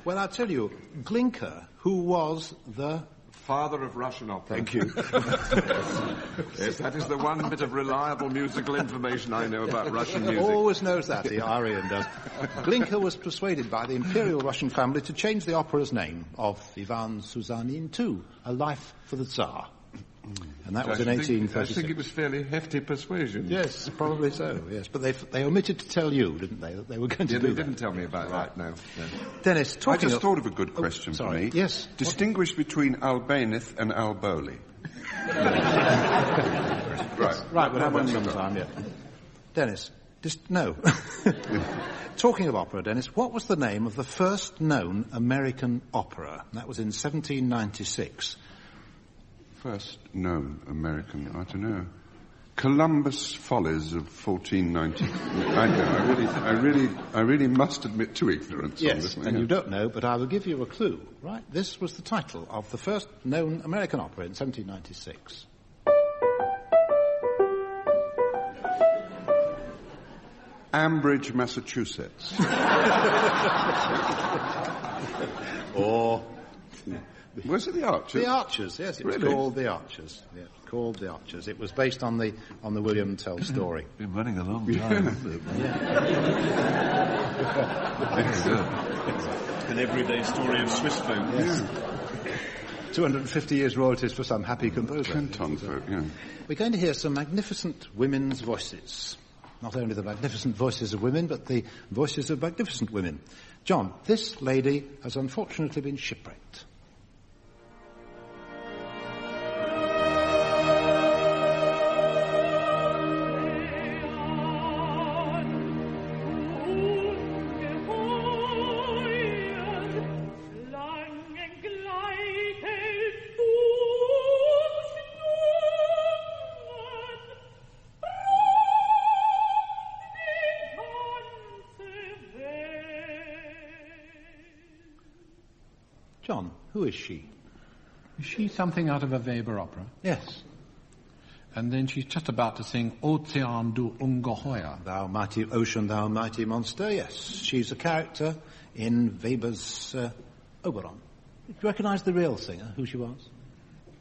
Well, I'll tell you, Glinka, who was the Father of Russian opera. Thank you. Yes, that is the one bit of reliable musical information I know about Russian music. Always knows that, the Aryan does. Glinka was persuaded by the Imperial Russian family to change the opera's name of Ivan Suzanin to A Life for the Tsar. And that was in 1836. I think it was fairly hefty persuasion. Yes, probably so, yes. But they omitted to tell you, didn't they, that they were going to do they that. didn't tell me about that, no. Dennis, I just thought of a good question for me. Yes. Distinguish between Albanith and Alboli. Right, we'll have one sometime, yeah. Dennis, no. Talking of opera, Dennis, what was the name of the first known American opera? That was in 1796. First known American, I don't know. Columbus Follies of 1490. I really must admit to ignorance on this. Yes, and you don't know, but I will give you a clue, right? This was the title of the first known American opera in 1796. Ambridge, Massachusetts. Or... Was it The Archers? The Archers, yes. It was called The Archers. Yeah, called The Archers. It was based on the William Tell story. Been running a long time, hasn't it? An everyday story of Swiss folk. Yes. 250 years royalties for some happy composer. Canton folk, yeah. We're going to hear some magnificent women's voices. Not only the magnificent voices of women, but the voices of magnificent women. John, this lady has unfortunately been shipwrecked. John, who is she? Is she something out of a Weber opera? Yes. And then she's just about to sing Ozean du Ungeheuer. Thou mighty ocean, thou mighty monster, yes. She's a character in Weber's Oberon. Do you recognise the real singer, who she was?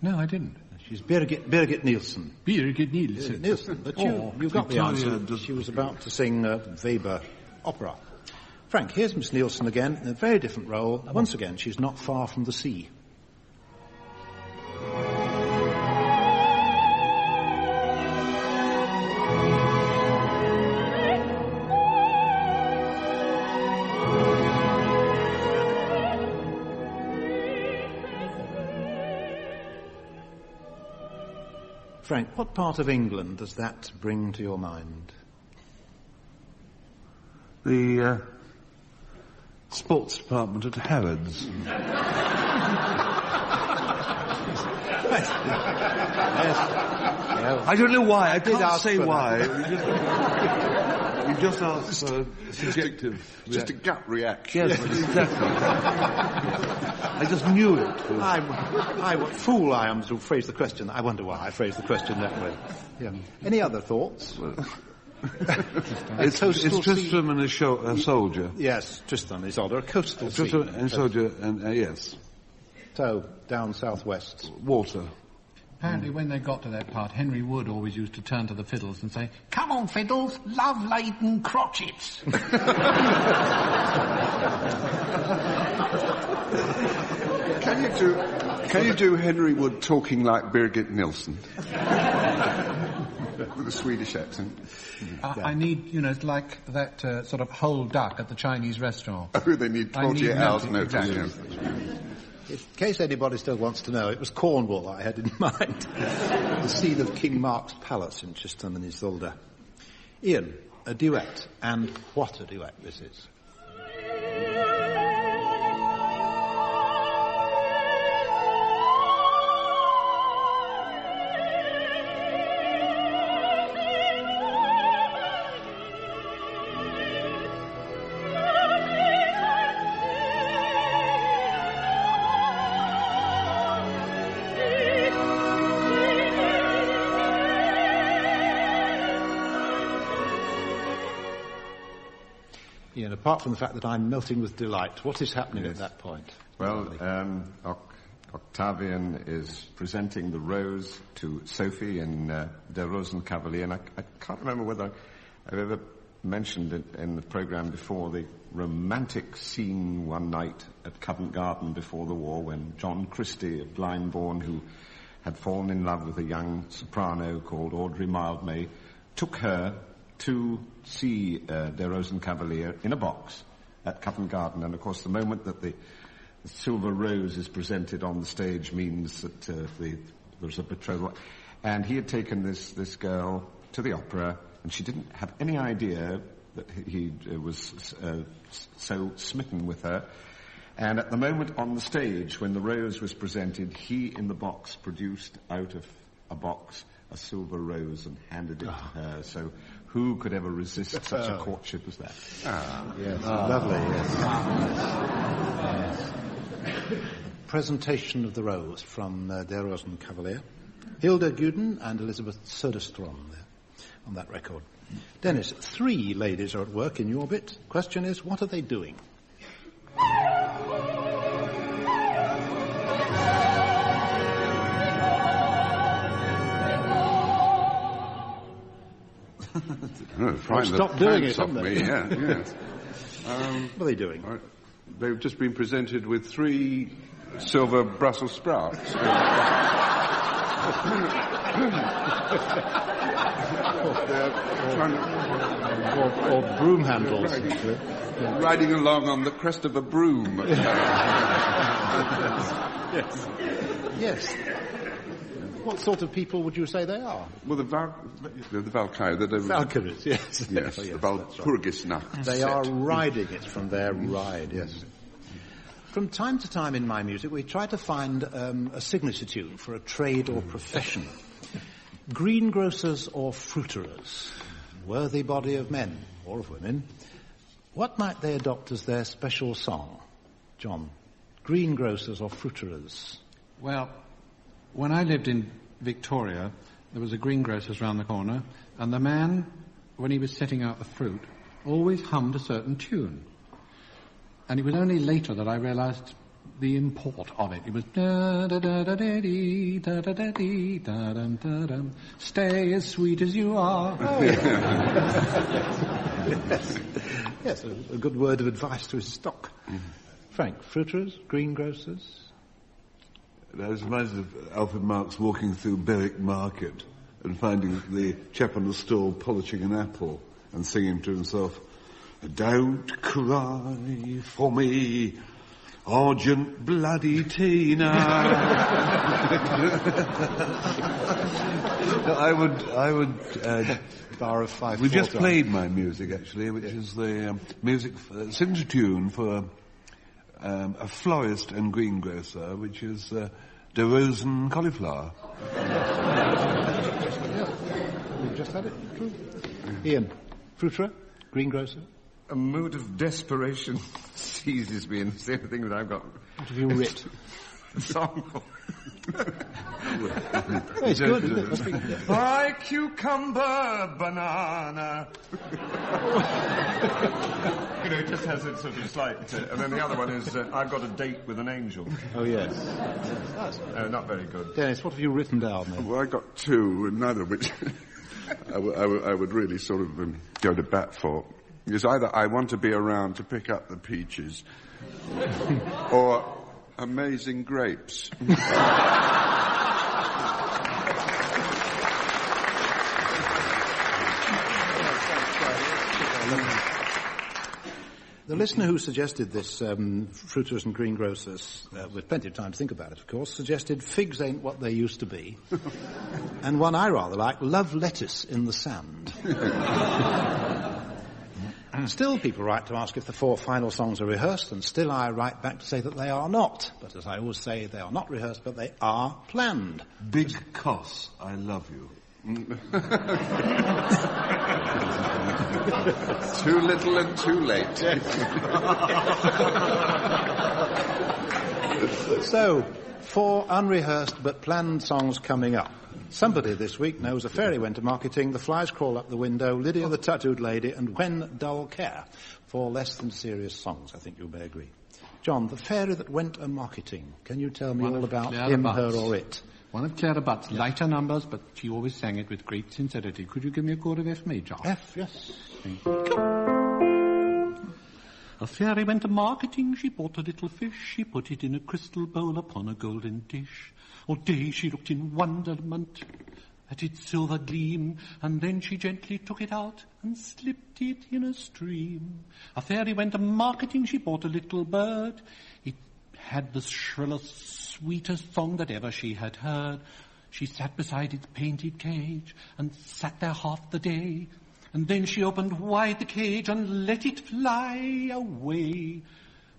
No, I didn't. She's Birgit Nielsen. Birgit Nielsen. But you've got the answer. She was about to sing Weber opera. Frank, here's Miss Nielsen again, in a very different role. Once again, she's not far from the sea. Frank, what part of England does that bring to your mind? The sports department at Harrods. Yes. I don't know why. I can't say for why. You just asked for subjective. Just a gut reaction. Yes, exactly. I just knew it. What fool I am to phrase the question. I wonder why I phrased the question that way. Yeah. Any other thoughts? It's Tristram and a soldier. Yes, Tristram and Isolde, a coastal Tristram scene. and soldier, and yes. So, down southwest. Water. Apparently when they got to that part, Henry Wood always used to turn to the fiddles and say, "Come on, fiddles, love-laden crotchets." Can you do Henry Wood talking like Birgit Nielsen? With a Swedish accent. I need, it's like that sort of whole duck at the Chinese restaurant. Oh, they need 48 hours notice. Exactly. In case anybody still wants to know, it was Cornwall I had in mind. The scene of King Mark's palace in Tristram and Isolde. Ian, a duet, and what a duet this is. Apart from the fact that I'm melting with delight, what is happening at that point? Well, Octavian is presenting the rose to Sophie in Der Rosenkavalier, and I can't remember whether I've ever mentioned it in the programme before, the romantic scene one night at Covent Garden before the war when John Christie of Glyndebourne, who had fallen in love with a young soprano called Audrey Mildmay, took her to see Der Rosenkavalier in a box at Covent Garden. And of course the moment that the silver rose is presented on the stage means that there's a betrothal. And he had taken this girl to the opera, and she didn't have any idea that he was so smitten with her. And at the moment on the stage, when the rose was presented, he in the box produced out of a box a silver rose and handed it to her. So who could ever resist such a courtship as that? Yes, lovely, yes. Presentation of the Rose from Der Rosenkavalier. Hilda Guden and Elizabeth Söderström there on that record. Dennis, 3 ladies are at work in your bit. Question is, what are they doing? Stop doing it, haven't they? Yeah, yes. What are they doing? They've just been presented with 3 silver Brussels sprouts. or broom handles. Riding along on the crest of a broom. Yes. What sort of people would you say they are? Well, the Valkyrie. Valkyries, yes. Yes, the Walpurgisnacht. They are riding it from their ride, yes. From time to time in my music, we try to find a signature tune for a trade or profession. Greengrocers or fruiterers, worthy body of men, or of women. What might they adopt as their special song? John, greengrocers or fruiterers? Well, when I lived in Victoria, there was a greengrocer's round the corner, and the man, when he was setting out the fruit, always hummed a certain tune. And it was only later that I realised the import of it. It was da-da-da-da-dee, da-da-da-dee, da-dum-da-dum. Stay as sweet as you are. Oh, yes, a good word of advice to his stock. Frank, fruiterers, greengrocers? I was reminded of Alfred Marx walking through Berwick Market and finding the chap on the stall polishing an apple and singing to himself, "Don't cry for me, Argent bloody Tina." I would bar of 5. We just played my music actually, which is the music signature tune for a florist and greengrocer, which is De Rosen cauliflower. We've just had it. True. Ian, fruiterer, greengrocer. A mood of desperation seizes me, and it's the only thing that I've got. What have you writ? A song. It's good, isn't it? Buy cucumber, banana. It just has its sort of slight... and then the other one is, I've got a date with an angel. Oh, yes. Not very good. Dennis, what have you written down then? Well, I got 2, and neither of which I would really sort of go to bat for. Because either I want to be around to pick up the peaches, or amazing grapes. The listener who suggested this, fruiterers and greengrocers, with plenty of time to think about it, of course, suggested figs ain't what they used to be. And one I rather like, love lettuce in the sand. Still, people write to ask if the 4 final songs are rehearsed, and still I write back to say that they are not. But as I always say, they are not rehearsed, but they are planned. Big Coss, I love you. Too little and too late. So, 4 unrehearsed but planned songs coming up. Somebody this week knows a fairy went to marketing, The Flies Crawl Up the Window, Lydia the Tattooed Lady, and When Dull Care. 4 less than serious songs, I think you may agree. John, the fairy that went a-marketing. Can you tell me One all of about Clara him, Butts. her, or it? One of Clara Butts, lighter numbers, but she always sang it with great sincerity. Could you give me a chord of F major? F, yes. Thank you. A fairy went a-marketing, she bought a little fish, she put it in a crystal bowl upon a golden dish. All day she looked in wonderment at its silver gleam, and then she gently took it out and slipped it in a stream. A fairy went a-marketing, she bought a little bird. It had the shrillest, sweetest song that ever she had heard. She sat beside its painted cage and sat there half the day. And then she opened wide the cage and let it fly away.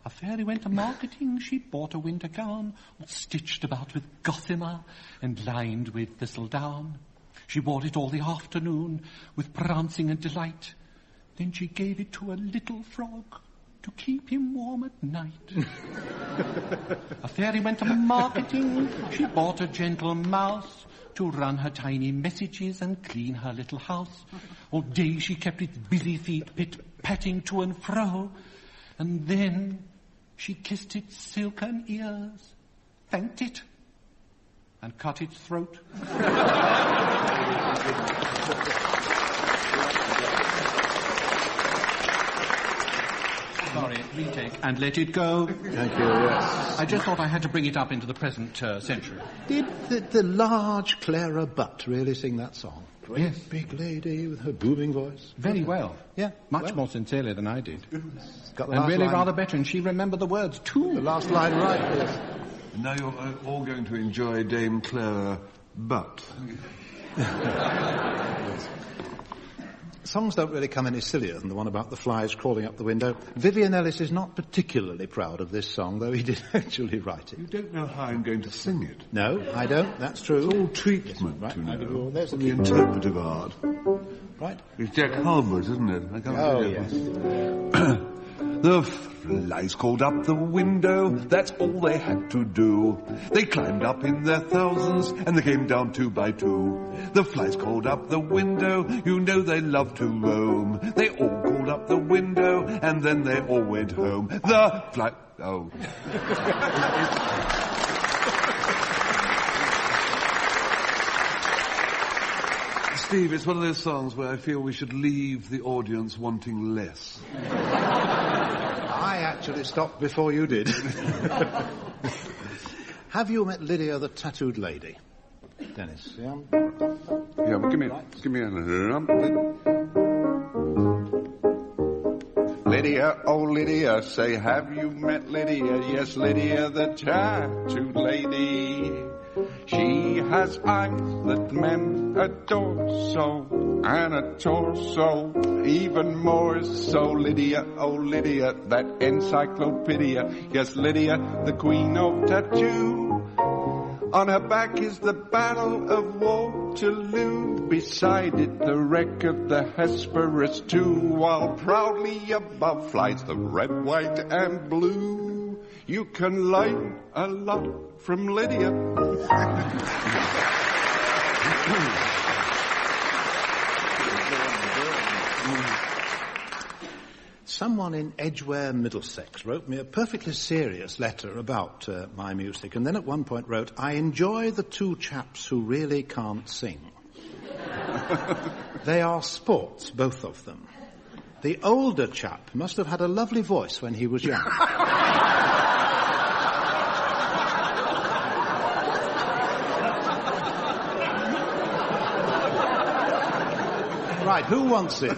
A fairy went a-marketing, she bought a winter gown, all stitched about with gossamer and lined with thistledown. She wore it all the afternoon with prancing and delight. Then she gave it to a little frog to keep him warm at night. A fairy went a-marketing, she bought a gentle mouse to run her tiny messages and clean her little house. All day she kept its busy feet pit-patting to and fro, and then she kissed its silken ears, thanked it, and cut its throat. Sorry, retake, and let it go. Thank you, yes. I just thought I had to bring it up into the present century. Did the large Clara Butt really sing that song? Great Yes. big lady with her booming voice. Very well. Yeah. Much more sincerely than I did. Got the And last really line- rather better, and she remembered the words too. The last line right, yes. Now you're all going to enjoy Dame Clara Butt. Songs don't really come any sillier than the one about the flies crawling up the window. Vivian Ellis is not particularly proud of this song, though he did actually write it. You don't know how I'm going to sing it. No, I don't. That's true. It's all treatment, Right, you I give you know. all- there's From the the interpretive art. Right. It's Jack Halbert, isn't it? I can't Oh, yes. The flies crawled up the window, that's all they had to do. They climbed up in their thousands, and they came down 2 by 2. The flies crawled up the window, you know they love to roam. They all crawled up the window, and then they all went home. The fly... Oh. Steve, it's one of those songs where I feel we should leave the audience wanting less. I actually stopped before you did. Have you met Lydia the tattooed lady? Dennis, yeah? Yeah, well, give me a Lydia, oh Lydia, say have you met Lydia? Yes, Lydia the tattooed lady. She has eyes that men adore so, and a torso even more so. Lydia, oh Lydia, that encyclopedia. Yes, Lydia, the queen of tattoo. On her back is the Battle of Waterloo. Beside it, the wreck of the Hesperus too. While proudly above flies the red, white, and blue. You can learn a lot from Lydia. Someone in Edgware, Middlesex, wrote me a perfectly serious letter about my music, and then at one point wrote, I enjoy the 2 chaps who really can't sing. They are sports, both of them. The older chap must have had a lovely voice when he was young. Right, who wants it?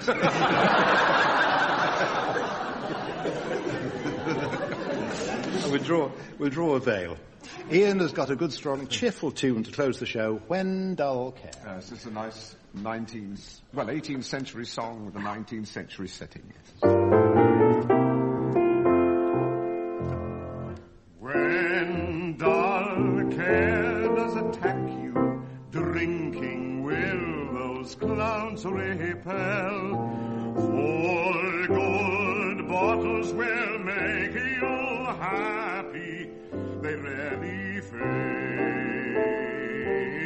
We'll draw a veil. Ian has got a good, strong, cheerful tune to close the show, When Dull Care. This is a nice 18th century song with a 19th century setting. When dull care does attack you, drinking will those clowns repel. Full good bottles will make you happy, they rarely fail.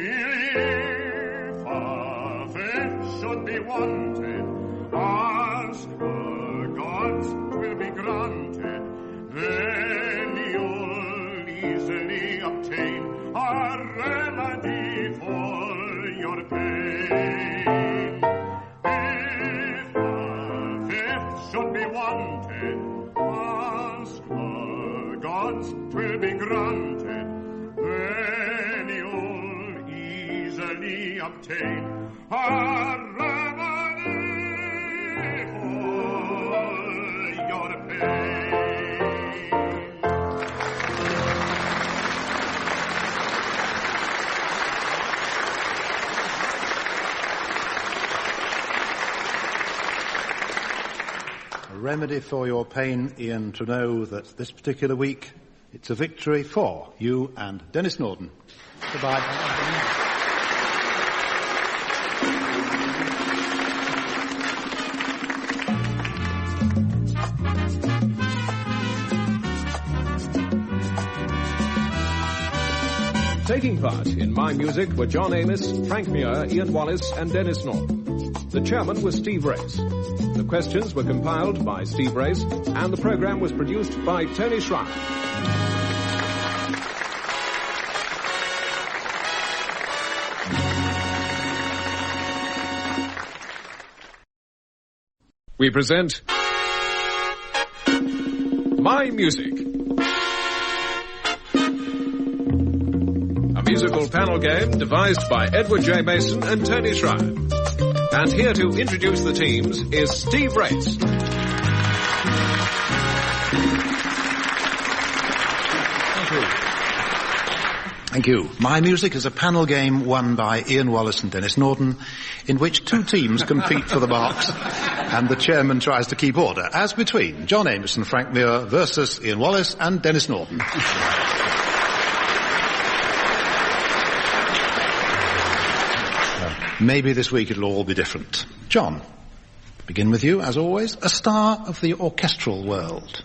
If a fish should be wanted, ask the gods will be granted. They your pain. If the fifth should be wanted, ask the gods, 'twill be granted. Then you'll easily obtain a remedy for your pain. A remedy for your pain, Ian, to know that this particular week it's a victory for you and Denis Norden. Goodbye. Taking part in My Music were John Amos, Frank Muir, Ian Wallace and Denis Norden. The chairman was Steve Race. The questions were compiled by Steve Race and the program was produced by Tony Schreier. We present My Music, a musical panel game devised by Edward J. Mason and Tony Schreier. And here to introduce the teams is Steve Race. Thank you. My Music is a panel game won by Ian Wallace and Denis Norden, in which two teams compete for the marks, and the chairman tries to keep order, as between John Amos and Frank Muir versus Ian Wallace and Denis Norden. Maybe this week it'll all be different. John, begin with you, as always, a star of the orchestral world.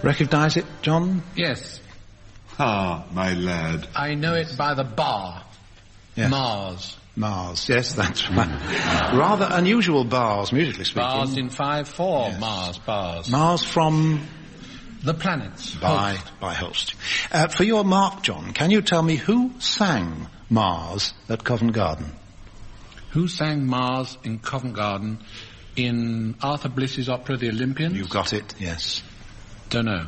Recognise it, John? Yes. Ah, my lad. I know it by the bar. Yes. Mars. Mars, yes, that's right. Rather unusual bars, musically speaking. Bars in 5/4, yes. Mars bars. Mars from... The planets. By Holst. For your mark, John, can you tell me who sang Mars at Covent Garden? Who sang Mars in Covent Garden in Arthur Bliss's opera, The Olympians? You've got it, yes. Don't know.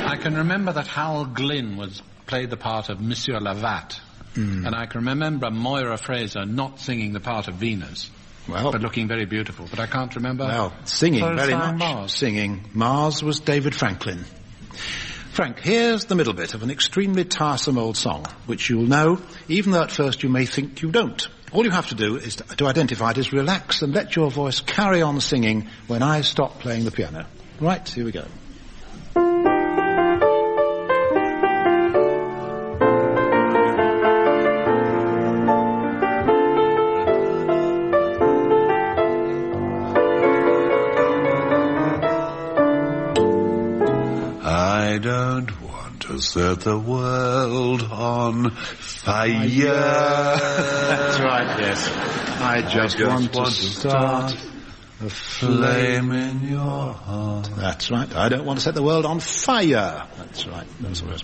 I can remember that Howell Glynn played the part of Monsieur Lavatte. And I can remember Moira Fraser not singing the part of Venus. Well, but looking very beautiful. But I can't remember. Well, singing very much. Mars. Singing. Mars was David Franklin. Frank, here's the middle bit of an extremely tiresome old song, which you'll know, even though at first you may think you don't. All you have to do is to identify it is relax and let your voice carry on singing when I stop playing the piano. Right, here we go. I don't want to set the world on fire. That's right, yes. I just want to start a flame in your heart. That's right. I don't want to set the world on fire. That's right. Those words.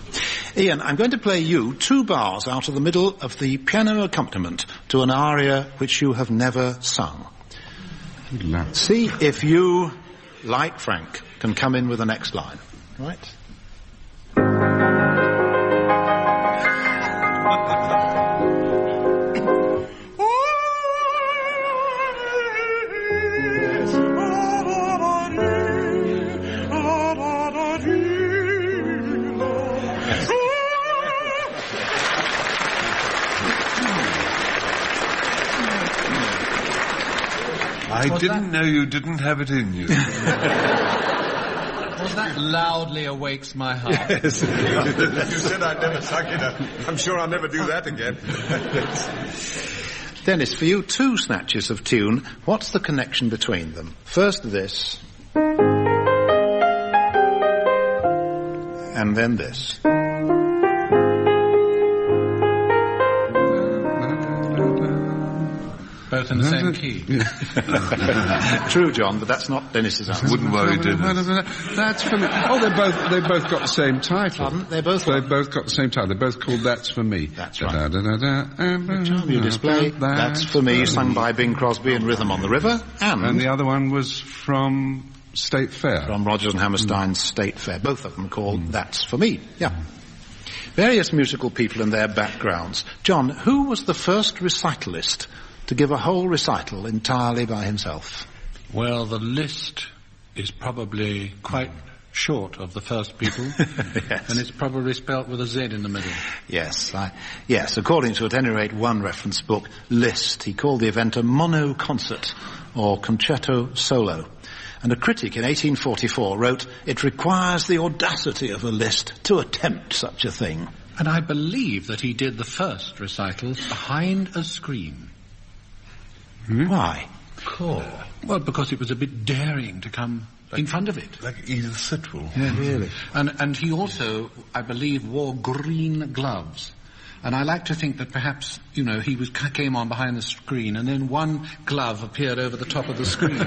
Ian, I'm going to play you 2 bars out of the middle of the piano accompaniment to an aria which you have never sung. See if you, like Frank, can come in with the next line. Right? I didn't know you didn't have it in you. Was that loudly awakes my heart? Yes. You said I'd never sung it. I'm sure I'll never do that again. Dennis, for you, 2 snatches of tune. What's the connection between them? First this, and then this. Both in the same key. True, John, but that's not Dennis's answer. Wouldn't worry, Dennis. That's for me. Oh, they both got the same title. Pardon? They've both got the same title. They're both called That's For Me. That's right. You display That's For Me, sung by Bing Crosby in Rhythm on the River, and the other one was from State Fair. From Rodgers and Hammerstein's State Fair. Both of them called That's For Me. Yeah. Various musical people and their backgrounds. John, who was the first recitalist to give a whole recital entirely by himself? Well, the list is probably quite short of the first people, Yes. and it's probably spelt with a Z in the middle. Yes, according to at any rate one reference book, Liszt, he called the event a mono concert, or concerto solo. And a critic in 1844 wrote, "It requires the audacity of a Liszt to attempt such a thing." And I believe that he did the first recital behind a screen. Why? Cool. Well, because it was a bit daring to come in front of it. Like Edith Sitwell. Yeah, really. And he also, I believe, wore green gloves. And I like to think that perhaps, he came on behind the screen and then one glove appeared over the top of the screen.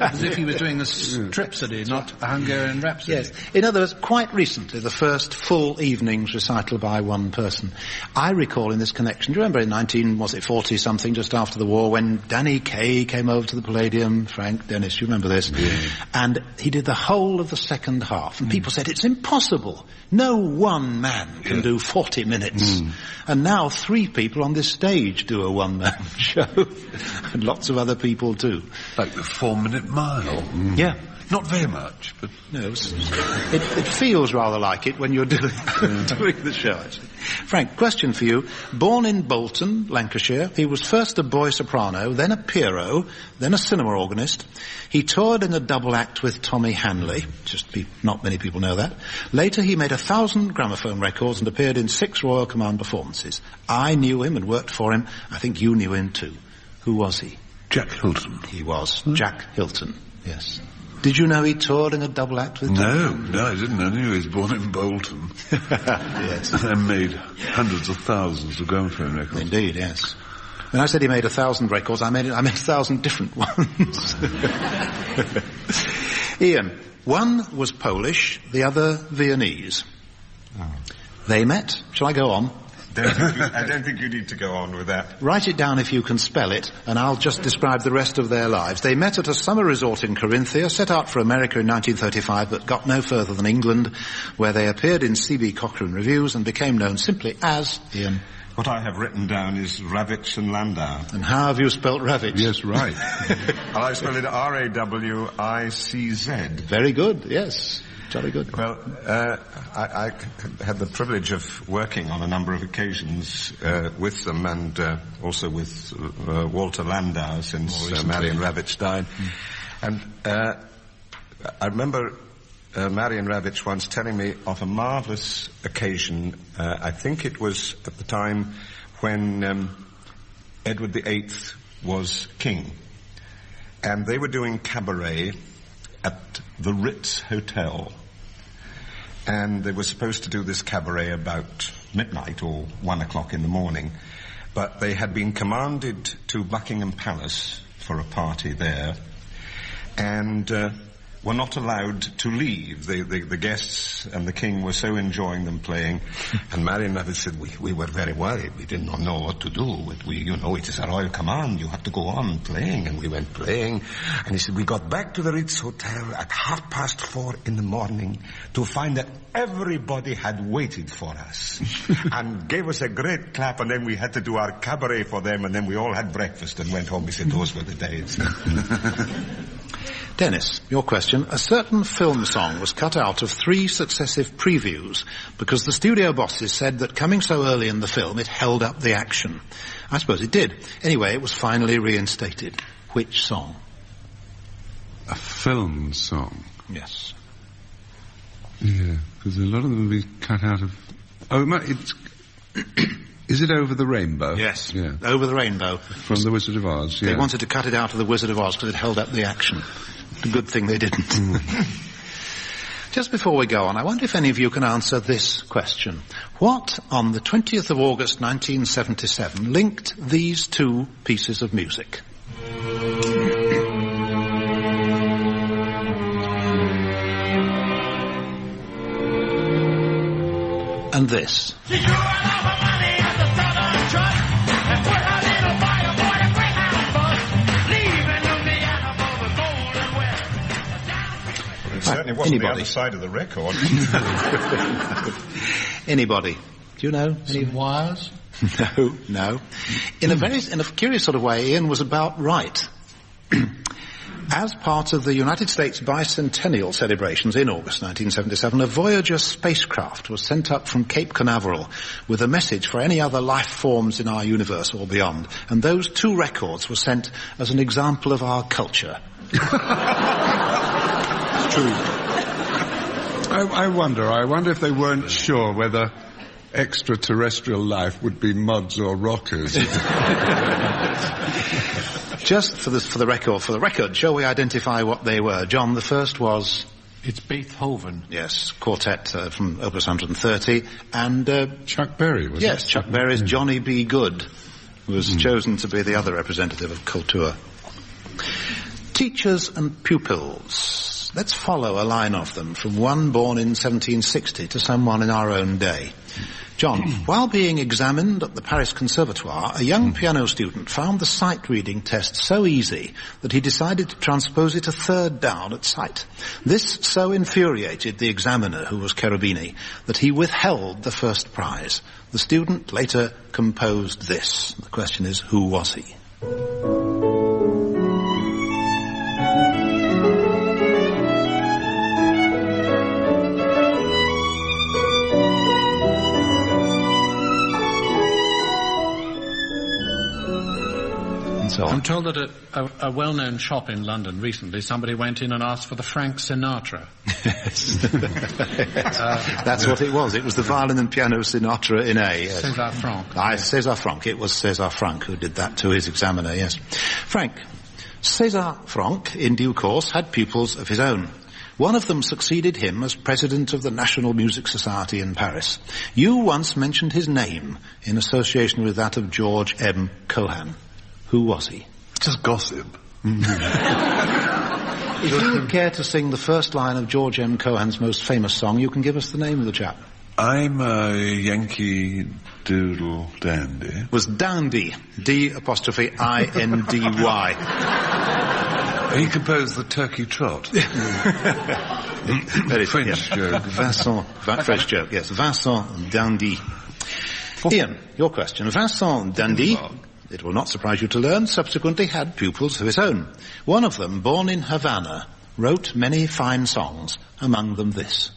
As if he was doing a stripsody, not a Hungarian rhapsody. Yes. In other words, quite recently, the first full evening's recital by one person. I recall in this connection, do you remember in 40-something, just after the war, when Danny Kaye came over to the Palladium, Frank, Dennis, you remember this? Yeah. And he did the whole of the second half. And people said, it's impossible. No one man can do 40 minutes. And now 3 people on this stage do a one-man show. And lots of other people too. Like the 4-minute mile. Yeah. Not very much, but... No, it feels rather like it when you're doing the show, actually. Frank, question for you. Born in Bolton, Lancashire, he was first a boy soprano, then a Pierrot, then a cinema organist. He toured in a double act with Tommy Hanley. Not many people know that. Later he made 1,000 gramophone records and appeared in 6 Royal Command performances. I knew him and worked for him. I think you knew him too. Who was he? Jack Hilton. He was. Jack Hilton, yes. Did you know he toured in a double act with Tom? No, I didn't. I knew he was born in Bolton. Yes. And made hundreds of thousands of gramophone records. Indeed, yes. When I said he made 1,000 records, I meant 1,000 different ones. Ian, one was Polish, the other Viennese. Oh. They met. Shall I go on? I don't think you need to go on with that. Write it down if you can spell it, and I'll just describe the rest of their lives. They met at a summer resort in Corinthia, set out for America in 1935, but got no further than England, where they appeared in C.B. Cochrane reviews and became known simply as, Ian. What I have written down is Ravitch and Landau. And how have you spelt Ravitch? Yes, right. Well, I spelled it R-A-W-I-C-Z. Very good, yes. Jolly good. Well, I had the privilege of working on a number of occasions with them, and also with Walter Landau since Marion Ravitch died. And I remember Marion Ravitch once telling me of a marvellous occasion. I think it was at the time when Edward VIII was king, and they were doing cabaret at the Ritz Hotel. And they were supposed to do this cabaret about midnight or 1 o'clock in the morning. But they had been commanded to Buckingham Palace for a party there, and were not allowed to leave. The guests and the king were so enjoying them playing. And Marion Ravitch said, we were very worried. We did not know what to do. It is a royal command. You have to go on playing. And we went playing. And he said, we got back to the Ritz Hotel at 4:30 in the morning to find that everybody had waited for us and gave us a great clap. And then we had to do our cabaret for them. And then we all had breakfast and went home. He said, those were the days. Dennis, your question. A certain film song was cut out of 3 successive previews because the studio bosses said that coming so early in the film, it held up the action. I suppose it did. Anyway, it was finally reinstated. Which song? A film song? Yes. Yeah, because a lot of them will be cut out of... Is it Over the Rainbow? Yes, Yeah. Over the Rainbow. From The Wizard of Oz, They wanted to cut it out of The Wizard of Oz because it held up the action. A good thing they didn't. Just before we go on, I wonder if any of you can answer this question. What, on the 20th of August 1977, linked these two pieces of music? And this. It certainly wasn't the other side of the record. Anybody? Do you know? Some wires? No. In a curious sort of way, Ian was about right. As part of the United States bicentennial celebrations in August 1977, a Voyager spacecraft was sent up from Cape Canaveral with a message for any other life forms in our universe or beyond. And those two records were sent as an example of our culture. It's true. I wonder if they weren't sure whether extraterrestrial life would be mods or rockers. Just for the record, shall we identify what they were? John, the first was... It's Beethoven. Yes, quartet from Opus 130. And... Chuck Berry, was it? Yes, Chuck Berry's Johnny B. Good was chosen to be the other representative of Kultur. Teachers and pupils. Let's follow a line of them, from one born in 1760 to someone in our own day. John, while being examined at the Paris Conservatoire, a young piano student found the sight reading test so easy that he decided to transpose it a third down at sight. This so infuriated the examiner, who was Cherubini, that he withheld the first prize. The student later composed this. The question is, who was he? So I'm told that at a well-known shop in London recently, somebody went in and asked for the Frank Sinatra. That's what it was. It was the violin and piano Sinatra in A. Yes. César Franck. César Franck. It was César Franck who did that to his examiner, yes. Frank, César Franck, in due course, had pupils of his own. One of them succeeded him as president of the National Music Society in Paris. You once mentioned his name in association with that of George M. Cohan. Who was he? Just gossip. If you would care to sing the first line of George M. Cohan's most famous song, you can give us the name of the chap. I'm a Yankee Doodle Dandy. Was Dandy. D''I-N-D-Y. He composed the Turkey Trot. Very French joke. French joke, yes. Vincent Dandy. Ian, your question. Vincent Dandy, it will not surprise you to learn, subsequently had pupils of his own. One of them, born in Havana, wrote many fine songs, among them this.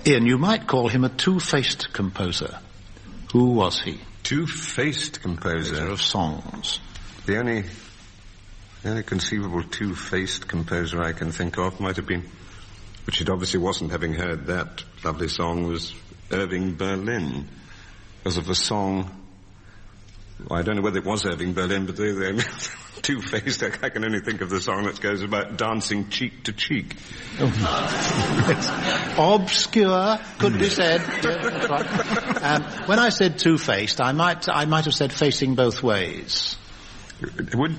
Ian, you might call him a two-faced composer. Who was he? Two-faced composer? Of songs. The only conceivable two-faced composer I can think of might have been, which it obviously wasn't, having heard that lovely song, was Irving Berlin. Because of a song, well, I don't know whether it was Irving Berlin, but they two-faced, I can only think of the song that goes about dancing cheek to cheek. Obscure, could be said. Yeah, that's right. When I said two-faced, I might have said facing both ways.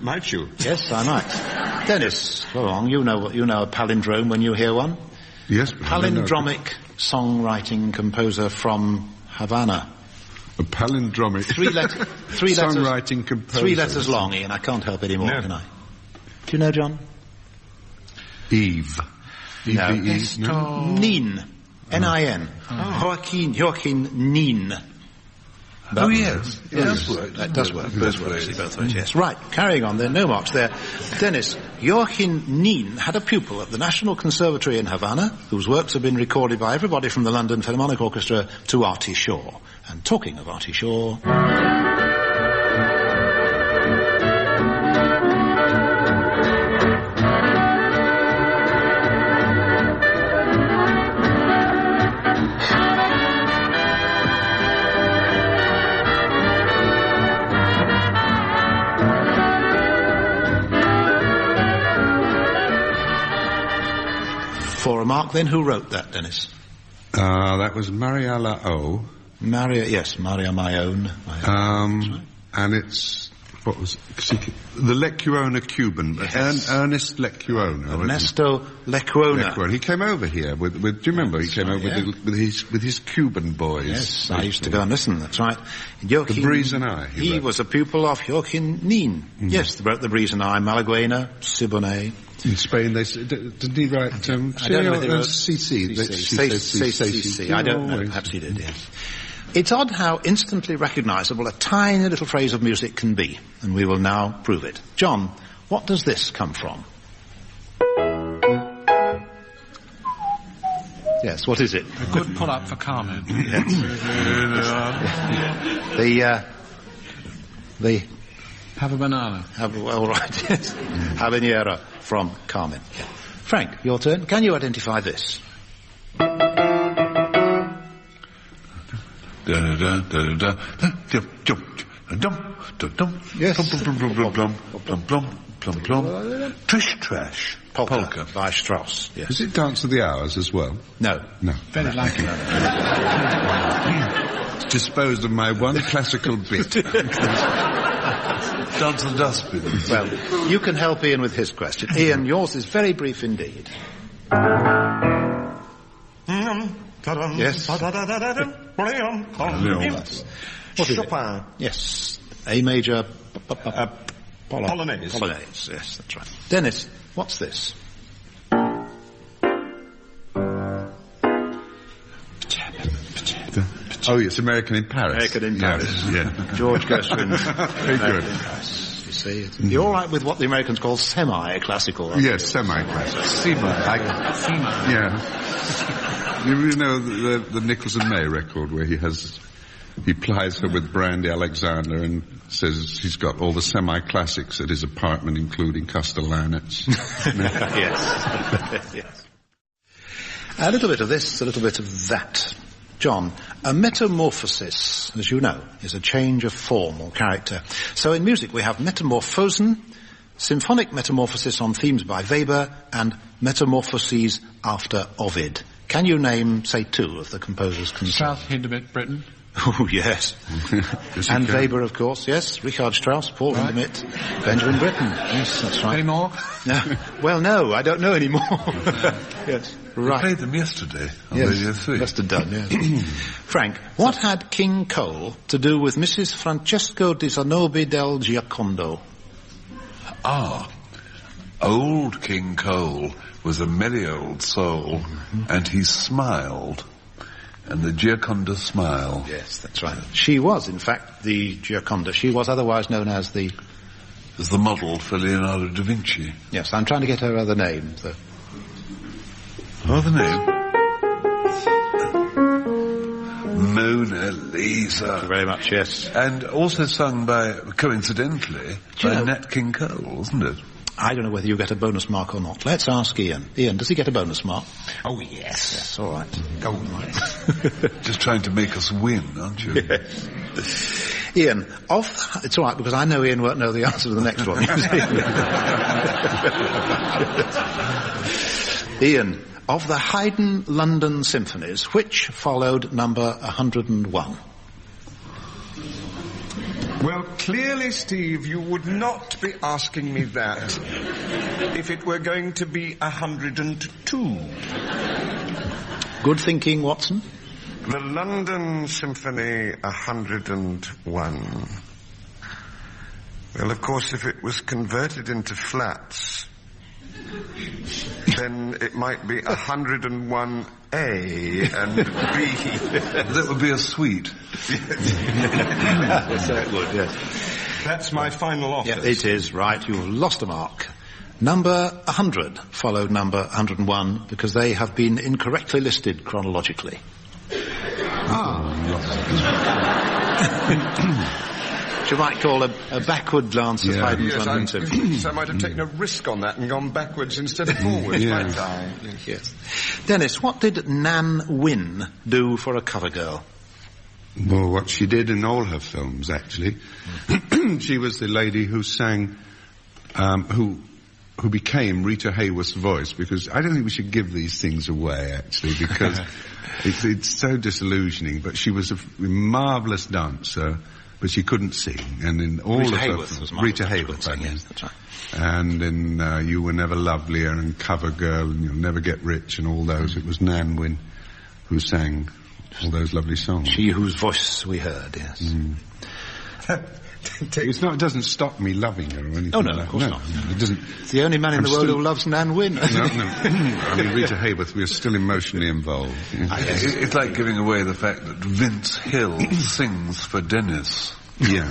Might you? Yes, I might. Dennis, go on. You know a palindrome when you hear one. Yes. Palindromic songwriting composer from Havana. A palindromic three letters, songwriting composer. 3 letters long, Ian. I can't help anymore, can I? Do you know, John? Eve. No. No. Nin. N-I-N. Joaquin Nin. Oh, yes. It does work. It does work. Both ways. Both ways, yes. Right, carrying on then, no marks there. Denis, Joachim Nien had a pupil at the National Conservatory in Havana, whose works have been recorded by everybody from the London Philharmonic Orchestra to Artie Shaw. And talking of Artie Shaw... For a mark then, who wrote that, Denis? That was Maria Lao. Maria, my own. And it's, what was it? The Lecuona Cuban. Yes. Ernest Lecuona. Ernesto Lecuona. He came over here with do you remember? He came over with his Cuban boys. Yes, I used to go and listen, that's right. Joachim, The Breeze and I. He was a pupil of Joachim Nien. Mm-hmm. Yes, they wrote The Breeze and I, Malaguena, Siboney. In Spain, didn't he write, I don't know if they wrote CC. CC. I don't know, perhaps he did, yes. It's odd how instantly recognisable a tiny little phrase of music can be, and we will now prove it. John, what does this come from? Yes, what is it? A good pull-up for Carmen. The Have a banana. Well, right, yes. Habanera from Carmen. Yeah. Frank, your turn. Can you identify this? Yes. Trish Trash. Polka. By Strauss. Yes. Is it Dance of the Hours as well? No. Very likely. Disposed of my one classical bit. Dance of the Dustbin. Well, you can help Ian with his question. Ian, yours is very brief indeed. Yes. What is it? Yes. A major... Polonaise. Polonaise, yes, that's right. Denis, what's this? Oh, yes, American in Paris. American in Paris. Yes, yeah. George Gershwin. Very good. You see, you're all right with what the Americans call semi-classical. Yes, semi-classical. Yeah. You know the Nichols and May record where he plies her with Brandy Alexander and says he's got all the semi-classics at his apartment, including Castellanets. Yes. Yes. A little bit of this, a little bit of that. John, a metamorphosis, as you know, is a change of form or character. So in music we have Metamorphosen, symphonic metamorphosis on themes by Weber, and metamorphoses after Ovid. Can you name, say, two of the composers concerned? Strauss, Hindemith, Britten. Oh, yes. And Weber, of course, yes. Richard Strauss, Paul Hindemith, Benjamin Britten. Yes, that's right. Any more? No. Well, no, I don't know any more. Yes. Right. We played them yesterday on yes, Radio 3. Must have done, yes. Frank, what had King Cole to do with Mrs. Francesco di Zanobi del Giocondo? Old King Cole was a merry old soul, and he smiled. And the Gioconda smile. Yes, that's right. She was, in fact, the Gioconda. She was otherwise known as the model for Leonardo da Vinci. Yes, I'm trying to get her other name. So. Other name? Mona Lisa. Thank you very much, yes. And also sung by, coincidentally, by Nat King Cole, wasn't it? I don't know whether you get a bonus mark or not. Let's ask Ian. Ian, does he get a bonus mark? Oh, yes. Yes, all right. Go on. Just trying to make us win, aren't you? Yes. Ian, it's all right, because I know Ian won't know the answer to the next one. Ian, of the Haydn London symphonies, which followed number 101? Well, clearly, Steve, you would not be asking me that if it were going to be 102. Good thinking, Watson. The London Symphony 101. Well, of course, if it was converted into flats... then it might be 101A and B. That would be a suite. Yes, it would, yes. That's my final office. Yeah, it is, right. You've lost a mark. Number 100 followed number 101 because they have been incorrectly listed chronologically. Which you might call a backward glance at Haydn's London Symphony. So I might have taken a risk on that and gone backwards instead of forwards, might I? Yes. Dennis, what did Nan Wynne do for a cover girl? Well, what she did in all her films, actually. She was the lady who sang, who became Rita Hayworth's voice, because I don't think we should give these things away, actually, because it's so disillusioning, but she was a marvellous dancer, but she couldn't sing, and in all Rita of her... Hayworth was Rita Hayworth, yes, that's right. And in You Were Never Lovelier, and Cover Girl, and You'll Never Get Rich, and all those, it was Nan Wynne who sang all those lovely songs. She whose voice we heard, yes. It doesn't stop me loving her or anything. Oh, no, like of course that. not. It doesn't. It's the only man in the world who loves Nan Wynne. No. I mean, Rita Hayworth, we are still emotionally involved. It's like giving away the fact that Vince Hill sings for Dennis. Yeah.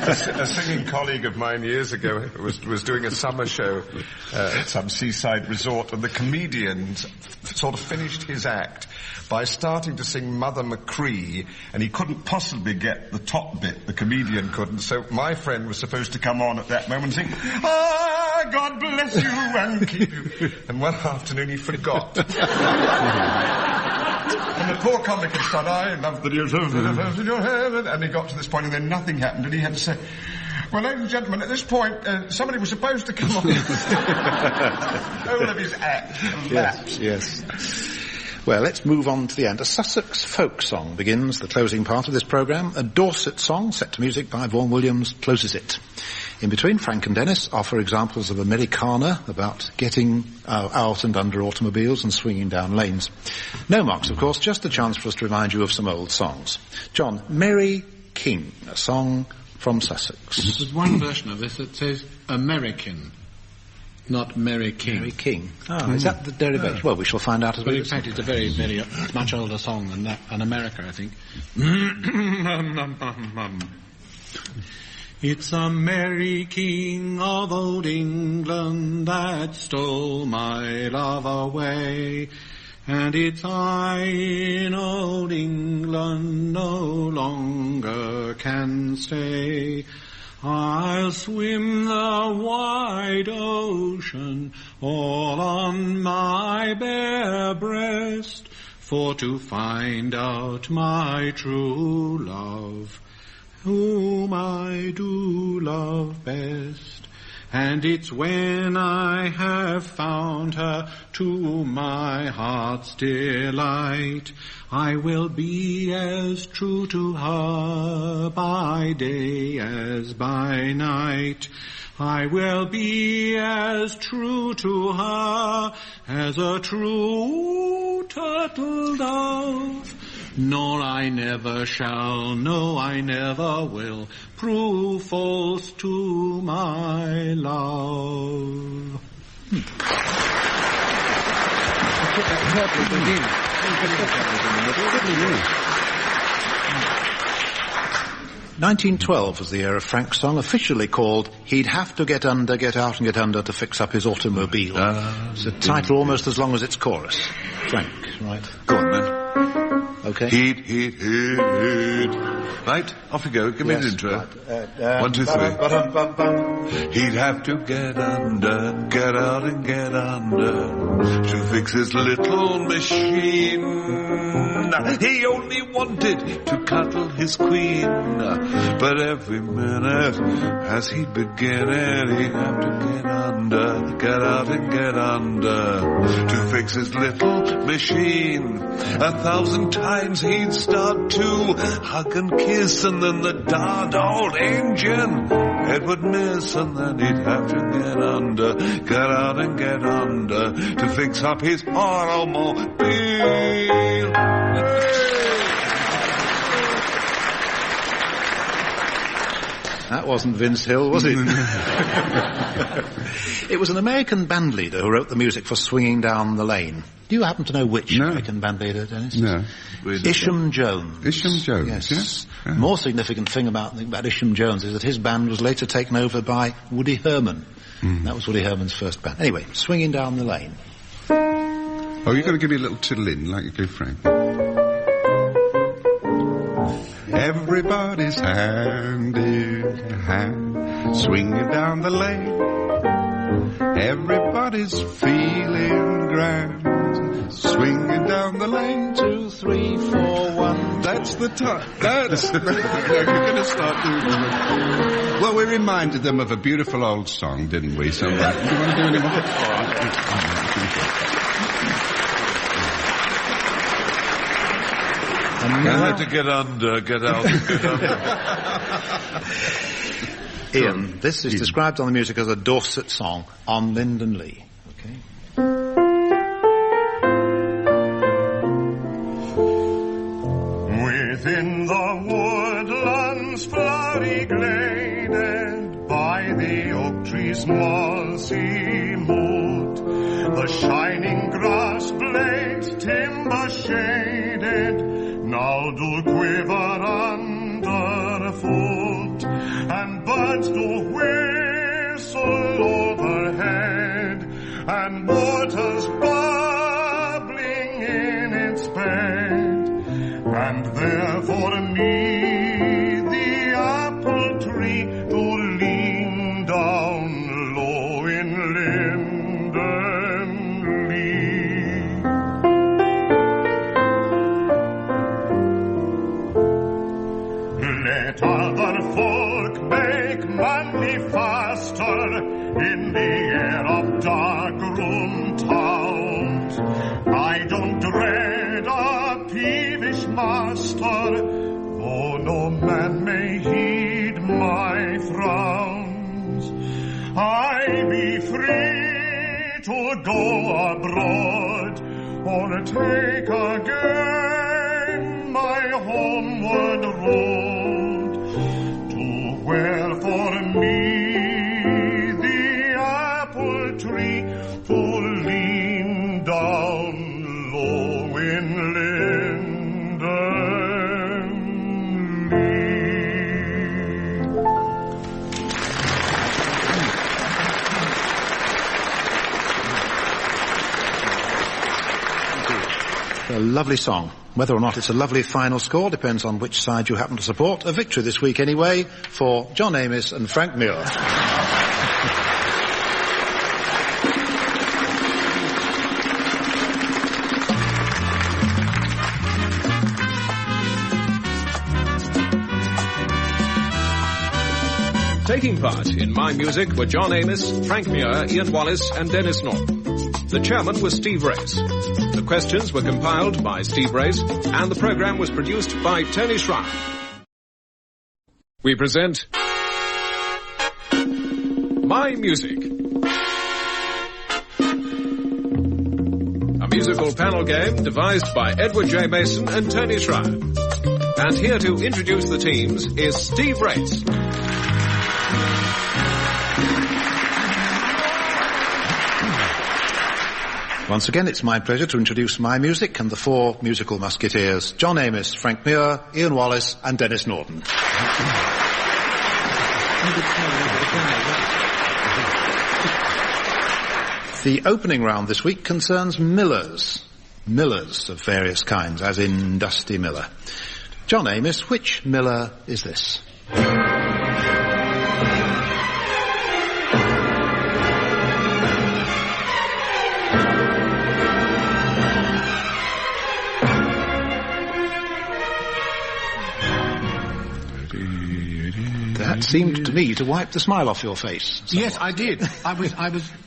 A singing colleague of mine years ago was doing a summer show at some seaside resort, and the comedian sort of finished his act by starting to sing Mother Machree, and he couldn't possibly get the top bit, the comedian couldn't, so my friend was supposed to come on at that moment and sing, "Ah, God bless you and keep you," and one afternoon he forgot. And the poor comic had said, "I love the news of in your heaven," and he got to this point and then nothing happened, and he had to say, "Well, ladies and gentlemen, at this point, somebody was supposed to come on." The whole of his act lapsed. Yes. Well, let's move on to the end. A Sussex folk song begins the closing part of this programme. A Dorset song, set to music by Vaughan Williams, closes it. In between, Frank and Dennis offer examples of Americana, about getting out and under automobiles and swinging down lanes. No marks, of course, just a chance for us to remind you of some old songs. John, Mary King, a song from Sussex. There's one version of this that says American, not Mary King. Mary King. Oh, is that the derivation? Well, we shall find out as well. we In fact, it's a very, very much older song than that, in America, I think. It's a merry king of old England that stole my love away, and it's I in old England no longer can stay. I'll swim the wide ocean all on my bare breast, for to find out my true love, whom I do love best. And it's when I have found her to my heart's delight, I will be as true to her by day as by night. I will be as true to her as a true turtle dove. Nor I never shall, no, I never will, prove false to my love. Put that purple bit in. 1912 was the year of Frank's song, officially called He'd Have to Get Under, Get Out and Get Under to Fix Up His Automobile. It's a title almost as long as its chorus. Frank, right? Go on, then. Okay. Heat. Right, off you go. Give me the intro. Right. 1, 2, 3. He'd have to get under, get out and get under to fix his little machine. He only wanted to cuddle his queen, but every minute as he'd begin it, he'd have to get under, get out and get under to fix his little machine. 1,000 times he'd start to hug and kiss, and then the darned old engine it would miss, and then he'd have to get under, get out and get under to fix up his automobile. That wasn't Vince Hill, was it? It was an American band leader who wrote the music for Swinging Down the Lane. Do you happen to know which American band leader, Dennis? No. Isham Jones. Isham Jones, yes. Yeah. More significant thing about Isham Jones is that his band was later taken over by Woody Herman. That was Woody Herman's first band. Anyway, Swinging Down the Lane. Oh, you've got to give me a little tiddle in, like you do, Frank. Everybody's hand in hand, swinging down the lane. Everybody's feeling grand, swinging down the lane. 2, 3, 4, 1. That's the time. That's you're going to start doing it. Well, we reminded them of a beautiful old song, didn't we? So, do you want to do any more? I had to get under, get out, get under. Ian, this is described on the music as a Dorset song on Lyndon Lee. Okay. Within the woodlands flowery gladed, by the oak tree's mossy moot, the shining grass blade timber shaded, now do quiver underfoot, and birds do whistle overhead, and water's bubbling in its bed, and there for me the apple tree do lean down low in Linden Lee. Let other folk make money faster in the air of dark room towns. I don't dread a peevish master, though no man may heed my frowns. I be free to go abroad, or take again my homeward road, to where for me the apple tree to lean down low in Linden Lee. A lovely song. Whether or not it's a lovely final score depends on which side you happen to support. A victory this week anyway for John Amos and Frank Muir. Taking part in My Music were John Amos, Frank Muir, Ian Wallace and Denis Norden. The chairman was Steve Race. The questions were compiled by Steve Race and the programme was produced by Tony Schreier. We present My Music, a musical panel game devised by Edward J. Mason and Tony Schreier. And here to introduce the teams is Steve Race. Once again, it's my pleasure to introduce My Music and the four musical musketeers, John Amos, Frank Muir, Ian Wallace and Denis Norden. The opening round this week concerns millers. Millers of various kinds, as in Dusty Miller. John Amos, which miller is this? That seemed to me to wipe the smile off your face. Somewhat. Yes, I did. I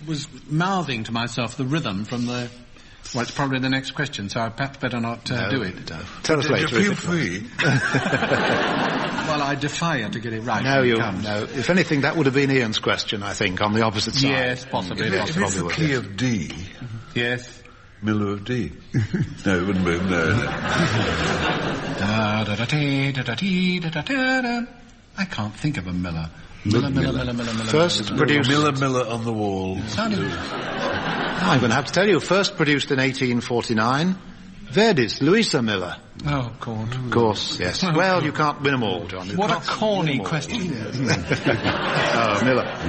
was mouthing to myself the rhythm from the... Well, it's probably the next question, so I perhaps better not do it. Tell us later. Feel free. Well, I defy you to get it right. No, no. If anything, that would have been Ian's question, I think, on the opposite side. Yes, possibly. If it's the key of D. Yes. Miller of D. No, it wouldn't be. No. I can't think of a Miller. Miller. First produced... Miller on the wall. I'm going to have to tell you, first produced in 1849, Verdi's Louisa Miller. Oh, God. Of course, yes. Well, you can't win them all, John. What a corny question. Oh,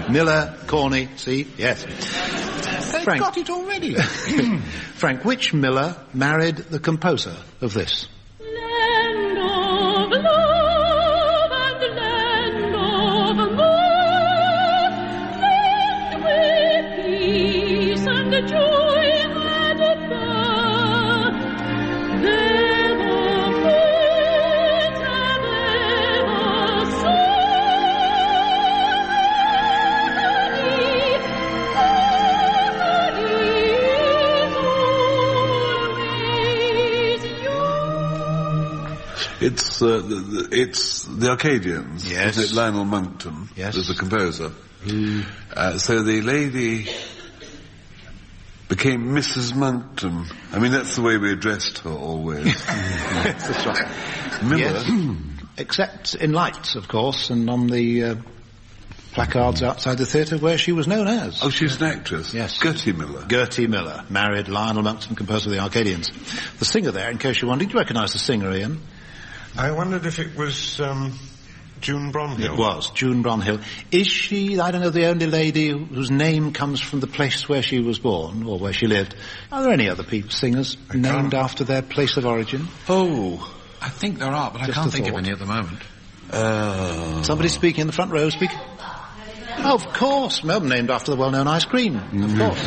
Miller, corny, see? Yes. They've Frank. got it already. Frank, which Miller married the composer of this? Land of love and land of mirth, land where peace and joy had a birth. There the poets have ever It's the Arcadians. Yes. Is it Lionel Monckton? Yes. As the composer. So the lady became Mrs. Monckton. I mean, that's the way we addressed her always. Yes, that's right. Miller. Yes. Except in lights, of course, and on the placards outside the theatre where she was known as. Oh, she's an actress? Yes. Gertie Miller. Gertie Miller, married Lionel Monckton, composer of the Arcadians. The singer there, in case you wondered, did you recognise the singer, Ian? I wondered if it was June Bronhill. It was, June Bronhill. Is she, I don't know, the only lady whose name comes from the place where she was born, or where she lived? Are there any other singers named after their place of origin? Oh, I think there are, but Just I can't a think of thought. any at the moment. Somebody speaking in the front row, speak. Oh, of course, Melbourne, named after the well-known ice cream, of course.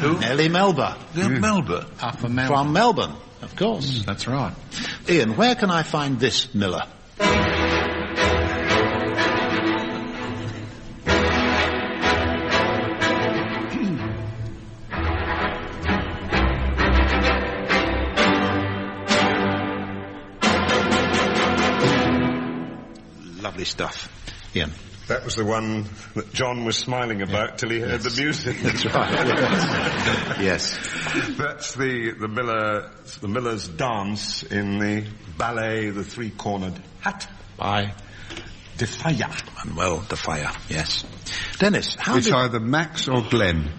Who? Nellie Melba. Melba? From Melbourne. From Melbourne, of course. That's right. Ian, where can I find this Miller? Lovely stuff. Ian. That was the one that John was smiling about till he heard the music. That's right. Yes. That's the Miller's dance in the ballet The Three-Cornered Hat by De Falla. Manuel De Falla, yes. Dennis, how It's did... either Max or Glenn.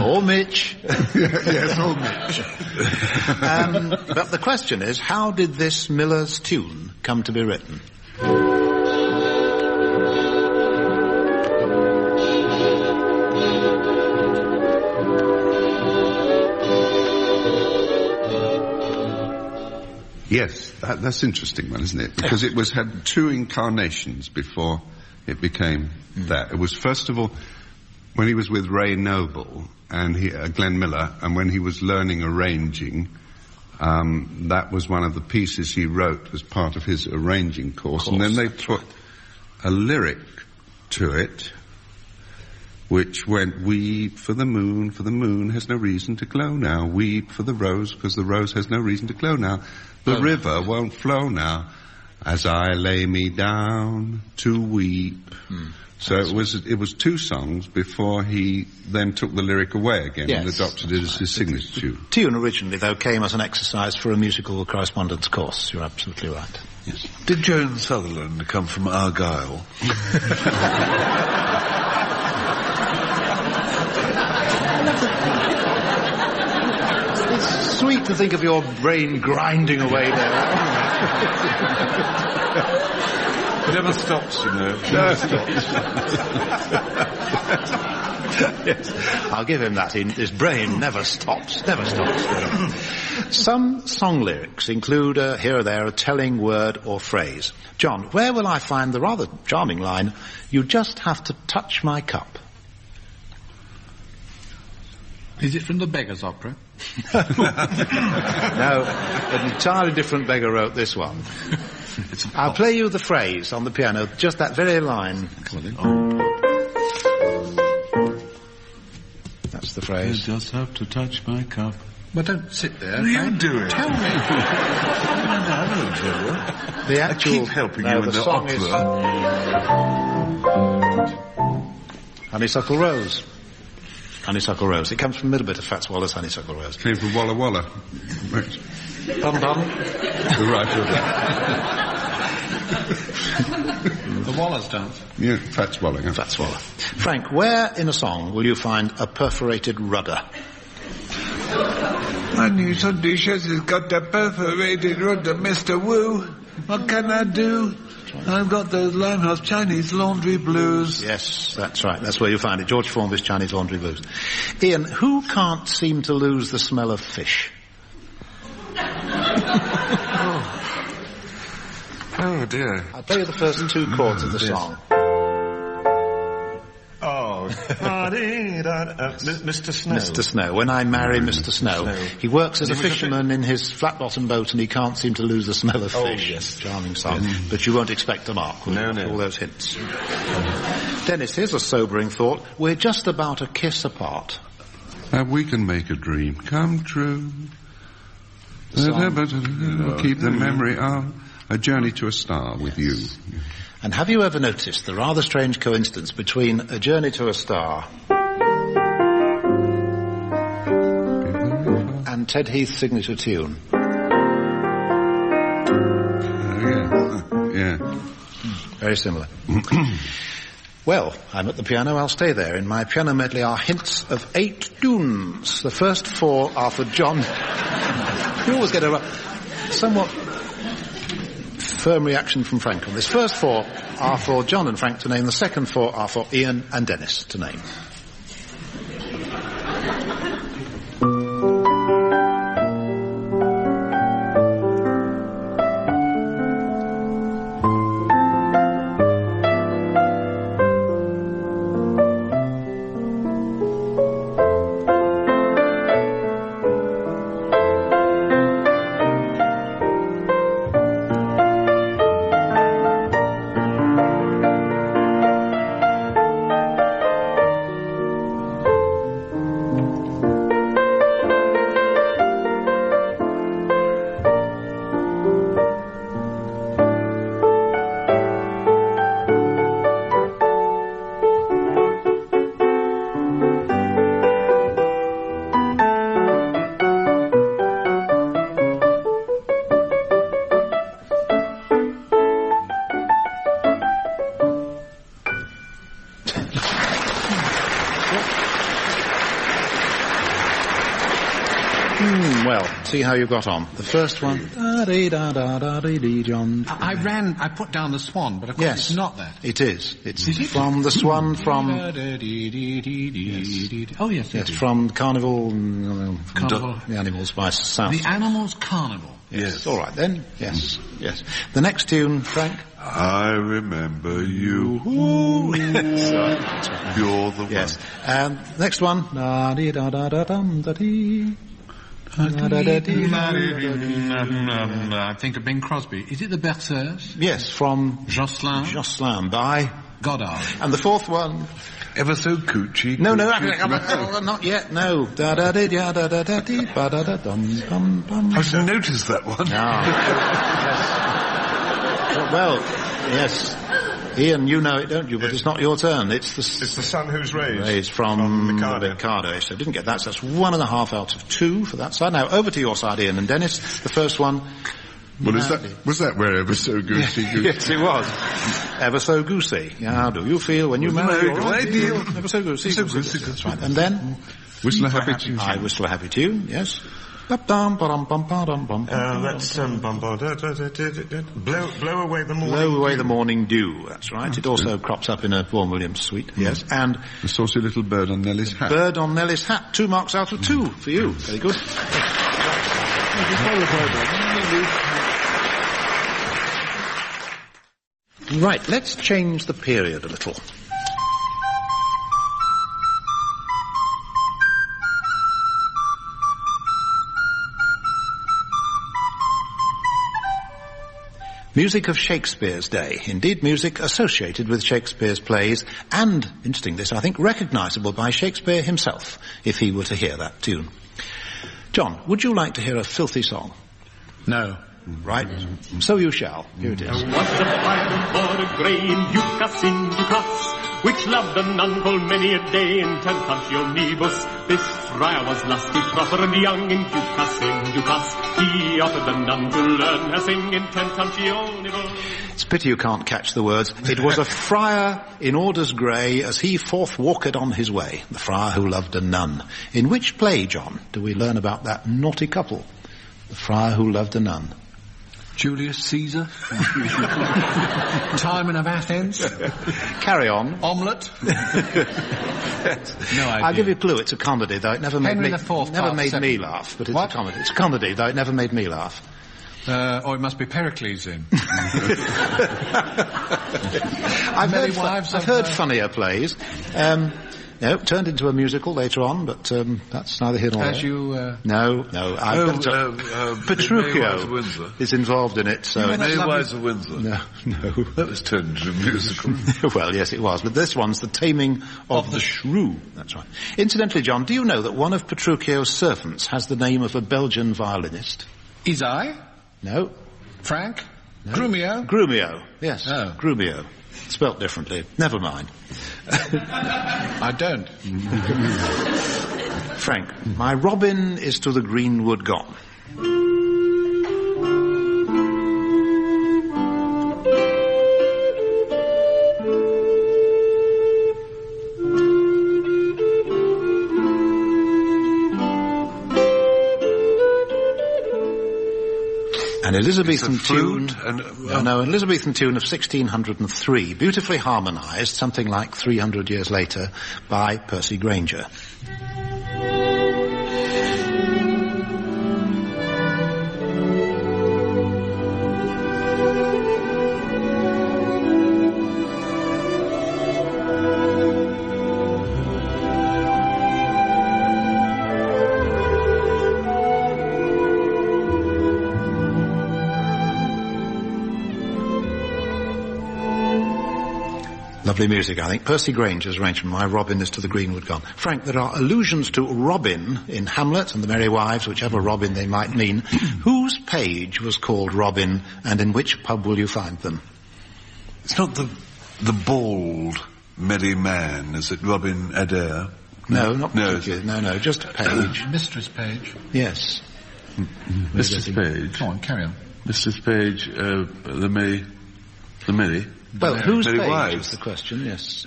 Or Mitch. Yes, or Mitch. But the question is, how did this Miller's tune come to be written? Yes, that's an interesting one, isn't it? Because it had two incarnations before it became that. It was, first of all, when he was with Ray Noble and Glenn Miller, and when he was learning arranging, that was one of the pieces he wrote as part of his arranging course. And then they put a lyric to it, which went, weep for the moon has no reason to glow now. Weep for the rose, because the rose has no reason to glow now. The river won't flow now, as I lay me down to weep. So it was two songs before he then took the lyric away again and adopted it as his signature tune. Tune originally, though, came as an exercise for a musical correspondence course. You're absolutely right. Yes. Did Joan Sutherland come from Argyll? It's sweet to think of your brain grinding away there. It never stops, you know. Never stops. Yes, I'll give him that. His brain never stops. Never stops. Some song lyrics include here or there a telling word or phrase. John, where will I find the rather charming line, you just have to touch my cup? Is it from the Beggar's Opera? No, an entirely different beggar wrote this one. I'll play you the phrase on the piano, just that very line. That's the phrase. You just have to touch my cup. But don't sit there. You do it. Tell me. The actual... I keep helping you in the song opera. Is Honeysuckle Rose. Honeysuckle Rose. It comes from a little bit of Fats Waller's Honeysuckle Rose. Came from Walla Walla. Right. Bum-bum. The right order. The Wallace dance. Yeah, fat swallow. Fat swallow. Frank, where in a song will you find a perforated rudder? My new Sunday shirt has got a perforated rudder, Mr. Wu. What can I do? I've got those Limehouse Chinese laundry blues. Yes, that's right. That's where you find it. George Formby's Chinese laundry blues. Ian, who can't seem to lose the smell of fish? Oh dear. I'll play you the first two chords of the song. Oh, Mr. Snow. Mr. Snow. When I marry Mr. Snow. He works as a fisherman in his flat-bottom boat and he can't seem to lose the smell of fish. Yes. Charming song. Yes. But you won't expect a mark. No. All those hints. Dennis, here's a sobering thought. We're just about a kiss apart. We can make a dream come true. Keep the memory of a journey to a star with you. And have you ever noticed the rather strange coincidence between A Journey to a Star and Ted Heath's signature tune? Yeah. Very similar. Well, I'm at the piano, I'll stay there. In my piano medley are hints of 8 tunes. The first 4 are for John. You always get a somewhat firm reaction from Frank on this. First 4 are for John and Frank to name. The second 4 are for Ian and Dennis to name. See how you got on. The first one. I put down the Swan, but of course it's not that. It is. It's from the Swan from... Yes. Oh, yes. Yes, from Carnival... The Animals by South. The Animals Carnival. Yes. All right, then. Yes. The next tune, Frank. I remember you. You're the one. Yes. Next one. I think of Bing Crosby. Is it the Berceuse? Yes, from Jocelyn by Godard. And the fourth one, Ever So Coochie. No, not yet. No. I should notice that one. Yes. Well, yes. Ian, you know it, don't you? But it's not your turn. It's the Sun Who's Raised. Raised from Mikado. So didn't get that. So that's 1.5 out of 2 for that side. Now over to your side, Ian and Dennis. The first one. Well, was that where Ever So Goosey? Yes, it was. Ever So Goosey. How do you feel when you marry your ideal? Ever So Goosey. That's right. And then Whistle a Happy Tune. I Whistle a Happy Tune. Yes. That's Blow Away the Morning Blow Away the Morning Dew, that's right. It also crops up in a Vaughan Williams suite, yes. And The Saucy Little Bird on Nellie's Hat. Bird on Nellie's Hat, 2 marks out of 2 for you. Very good. Right, let's change the period a little. Music of Shakespeare's day. Indeed, music associated with Shakespeare's plays and, interesting this, I think, recognisable by Shakespeare himself, if he were to hear that tune. John, would you like to hear a filthy song? No. Right? So you shall. Here it is. There was a friar born a grey in Ducas in Ducas, which loved a nun full many a day in tenth Omnibus. This friar was lusty, proper and young in Ducas in Ducas. He offered the nun to learn her sing in tenth Omnibus. It's a pity you can't catch the words. It was a friar in orders grey as he forth walked on his way, the friar who loved a nun. In which play, John, do we learn about that naughty couple? The friar who loved a nun. Julius Caesar? Timon of Athens? Carry on. Omelette? No idea. I'll give you a clue. It's a comedy, though it never made me laugh. But it's a comedy. It's a comedy, though it never made me laugh. Or it must be Pericles in. I've heard funnier plays. No, turned into a musical later on, but that's neither here nor there. As you... No. Petruchio is involved in it, so... Mayweather of Windsor. No. That was turned into a musical. Well, yes, it was. But this one's The Taming of the Shrew. That's right. Incidentally, John, do you know that one of Petruchio's servants has the name of a Belgian violinist? Isai? No. Frank? No. Grumio? Grumio, yes. Oh. Grumio. Spelt differently. Never mind. I don't. Frank, my robin is to the greenwood gone. An Elizabethan tune, an Elizabethan tune of 1603, beautifully harmonised, something like 300 years later, by Percy Grainger. Lovely music, I think. Percy Grainger's arrangement, My Robin is to the Greenwood Gone. Frank, there are allusions to Robin in Hamlet and The Merry Wives, whichever Robin they might mean. Whose page was called Robin, and in which pub will you find them? It's not the bald, merry man, is it? Robin Adair? No, not particularly. No, just a page. Mistress Page? Yes. Mistress Page? Come on, carry on. Mistress Page, the Merry... Well, whose Merry page Wives is the question, yes.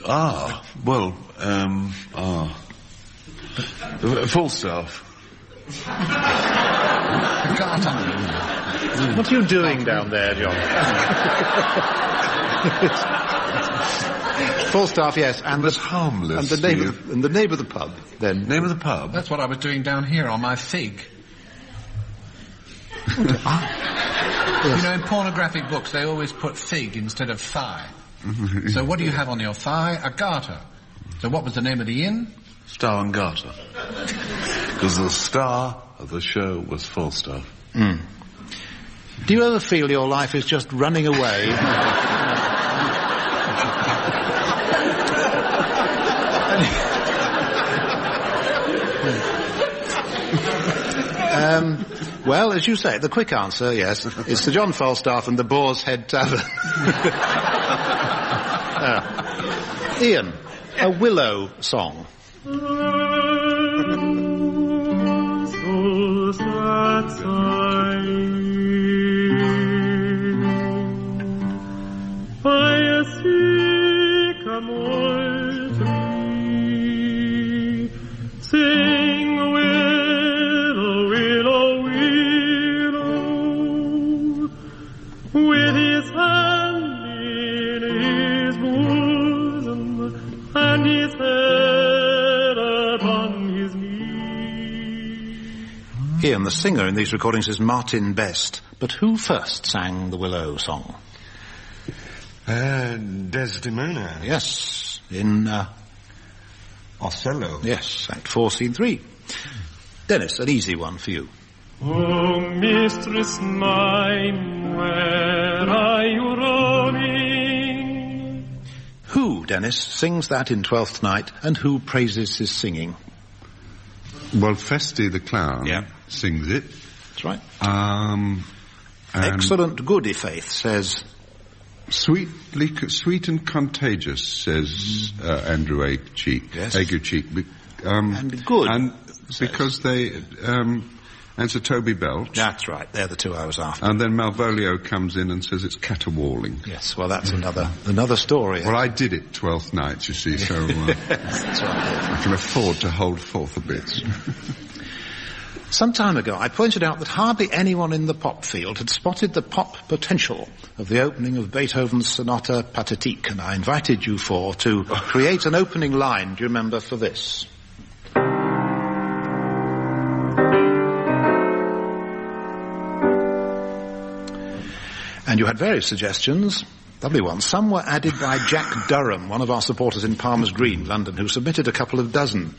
Falstaff. What are you doing down there, John? Falstaff, yes, and was harmless. And the name of the pub, then. Name of the pub? That's what I was doing down here on my fig. Yes. You know, in pornographic books, they always put fig instead of thigh. So what do you have on your thigh? A garter. So what was the name of the inn? Star and Garter. Because the star of the show was Falstaff. Mm. Do you ever feel your life is just running away? Well, as you say, the quick answer, yes, is Sir John Falstaff and the Boar's Head Tavern. Ian, a willow song. Ian, the singer in these recordings is Martin Best, but who first sang the Willow song? Desdemona. Yes, in Othello. Yes, Act 4, Scene 3. Dennis, an easy one for you. Oh, mistress mine, where are you roaming? Who, Dennis, sings that in Twelfth Night, and who praises his singing? Well, Feste the Clown sings it. That's right. Excellent Goody Faith says... Sweet and contagious, says Andrew Cheek. Yes. Agu Cheek. And good. And because they answer Toby Belch. That's right. They're the two I was after. And then Malvolio comes in and says it's caterwauling. Yes, well, that's another story. Well, I did it 12th night, you see, so that's right. I can afford to hold forth a bit. Some time ago, I pointed out that hardly anyone in the pop field had spotted the pop potential of the opening of Beethoven's Sonata Pathétique, and I invited you four to create an opening line, do you remember, for this? And you had various suggestions, lovely ones. Some were added by Jack Durham, one of our supporters in Palmer's Green, London, who submitted a couple of dozen,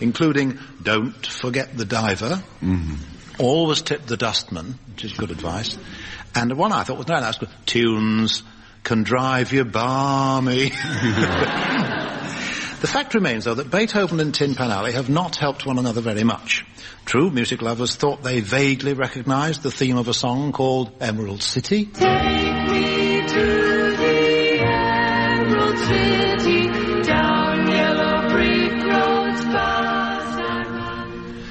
including Don't Forget the Diver, Always Tip the Dustman, which is good advice, and one I thought was nice, Tunes Can Drive You Balmy. The fact remains, though, that Beethoven and Tin Pan Alley have not helped one another very much. True, music lovers thought they vaguely recognised the theme of a song called Emerald City. Take me to the Emerald City, down yellow brick roads fast I run.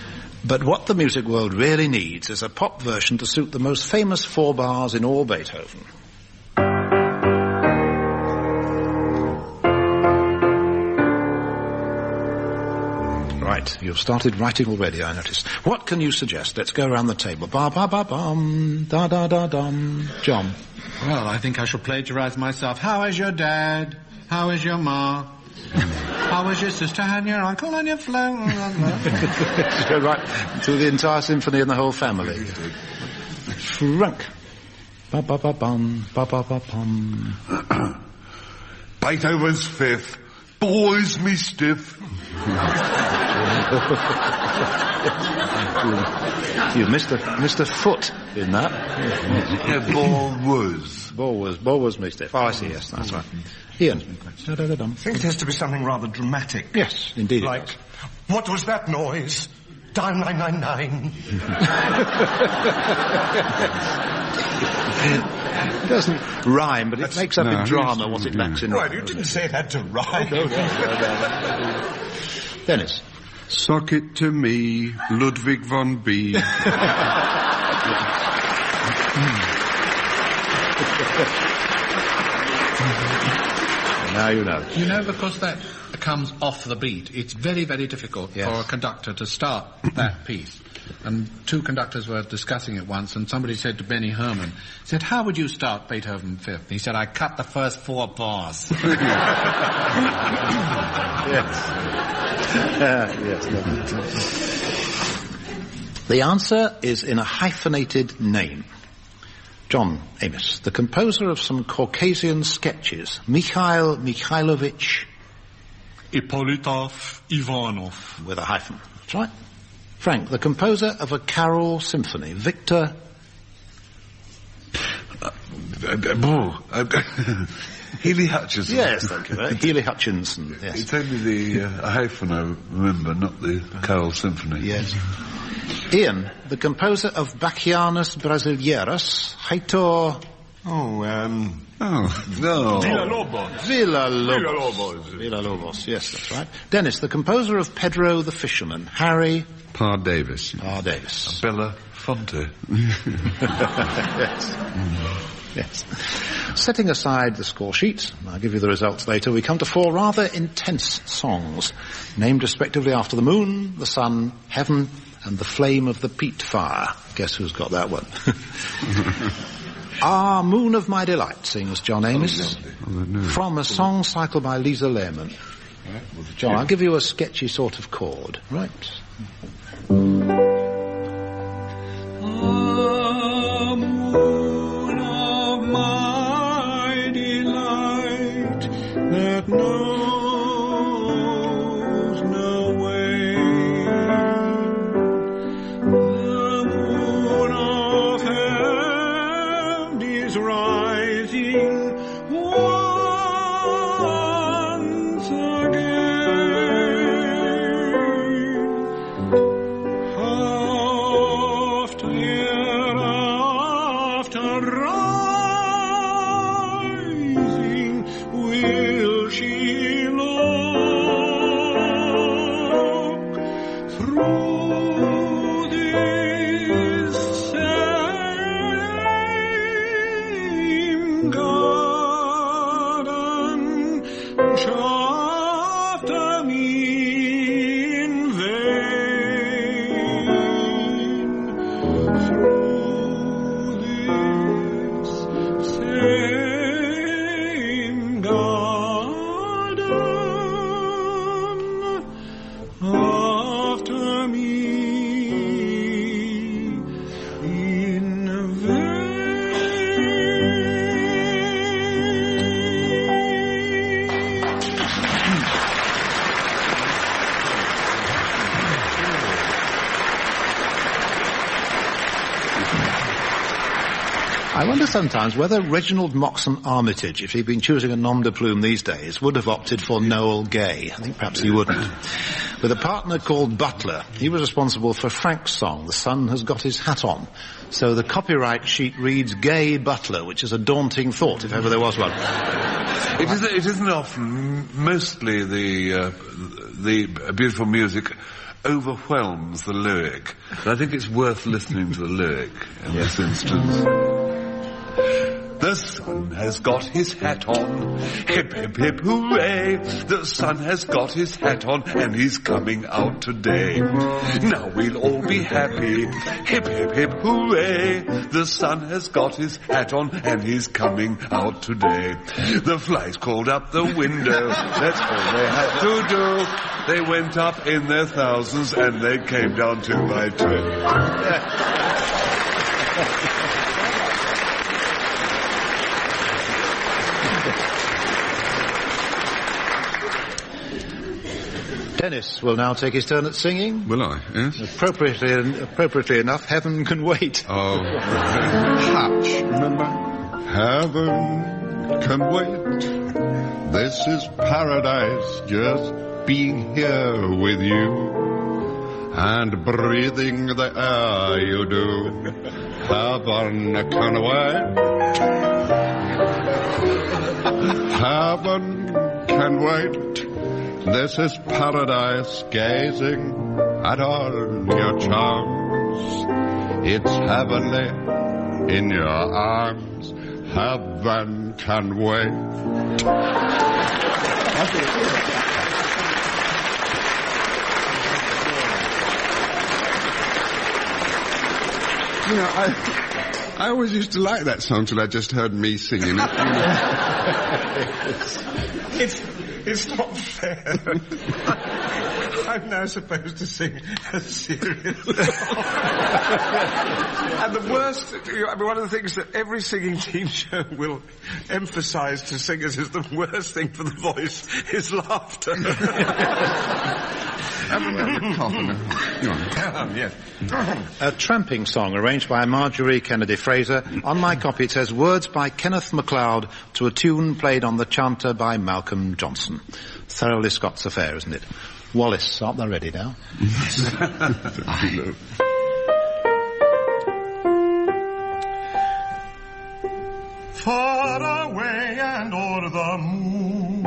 But what the music world really needs is a pop version to suit the most famous four bars in all Beethoven. Right, you've started writing already, I notice. What can you suggest? Let's go around the table. Ba ba ba bum, da da da dum. John. Well, I think I shall plagiarise myself. How is your dad? How is your ma? How is your sister and your uncle and your flow? Just go right through the entire symphony and the whole family. Frank. Ba ba ba bum, ba ba ba bum. Beethoven's Fifth. Boys me stiff. You missed a foot in that. Yeah, ball was me stiff. Oh, I see, yes, that's right. Ian. I think it has to be something rather dramatic. Yes, indeed. Like, what was that noise? Dial 999. It doesn't rhyme, but it makes up in drama what it lacks in Well, you didn't say it had to rhyme. No. Dennis. Sock it to me, Ludwig von B. Now you know. You know, because that comes off the beat, it's very, very difficult for a conductor to start that piece. And two conductors were discussing it once, and somebody said to Benny Herman, said, how would you start Beethoven Fifth? He said, I cut the first 4 bars. Yes. The answer is in a hyphenated name. John Amos, the composer of some Caucasian sketches, Mikhail Mikhailovich Ippolitov Ivanov. With a hyphen. That's right. Frank, the composer of a carol symphony, Victor... Healy Hutchinson. Yes, thank you. Healy Hutchinson, yes. It's only the hyphen I remember, not the Carol Symphony. Yes. Ian, the composer of Bachianus Brasileiros, Heitor... No. Villa-Lobos, yes, that's right. Dennis, the composer of Pedro the Fisherman, Harry... Parr Davis. Bella Fonte. Yes. Setting aside the score sheet, I'll give you the results later, we come to 4 rather intense songs, named respectively after the moon, the sun, heaven, and the flame of the peat fire. Guess who's got that one? Ah, Moon of My Delight, sings John Amos, from a song cycle by Lisa Lehman. John, I'll give you a sketchy sort of chord. Right. Moon of my delight that knows no wane, the moon of heaven is rising once again. After garden, after me in vain. Through this same garden, after me in vain. I wonder sometimes whether Reginald Moxon Armitage, if he'd been choosing a nom de plume these days, would have opted for Noel Gay. I think perhaps he wouldn't. With a partner called Butler, he was responsible for Frank's song, The Sun Has Got His Hat On. So the copyright sheet reads Gay Butler, which is a daunting thought, if ever there was one. It isn't often. Mostly the beautiful music overwhelms the lyric. But I think it's worth listening to the lyric in this instance. The sun has got his hat on, hip hip hip hooray. The sun has got his hat on and he's coming out today. Now we'll all be happy, hip hip hip hooray. The sun has got his hat on and he's coming out today. The flies crawled up the window, that's all they had to do. They went up in their thousands and they came down 2 by 2. Dennis will now take his turn at singing. Will I? Yes. Appropriately enough, Heaven Can Wait. Oh, Hatch, remember? Heaven can wait. This is paradise, just being here with you and breathing the air you do. Heaven can wait. Heaven can wait. This is paradise, gazing at all your charms. It's heavenly in your arms. Heaven can wait. You know, I always used to like that song till I just heard me singing it. It's not fair. I'm now supposed to sing a serious song. And the worst, one of the things that every singing team show will emphasise to singers is the worst thing for the voice is laughter. Yes. A tramping song arranged by Marjorie Kennedy Fraser. On my copy it says words by Kenneth MacLeod to a tune played on the chanter by Malcolm Johnson. Thoroughly Scots affair, isn't it? Wallace, aren't they ready now? Far away and o'er the moon,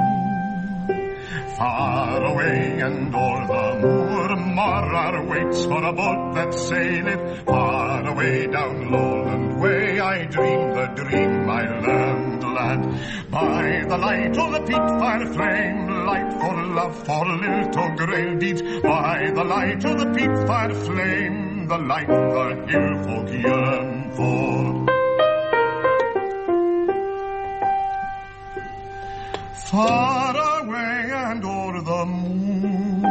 far away and o'er the moor, Marrar waits for a boat that saileth. Far away down Lowland way, I dream the dream I learned, lad. By the light of the peat fire flame, light for love, for little grey deeds. By the light of the peat fire flame, the light the hill folk yearn for. Far away and o'er the moon,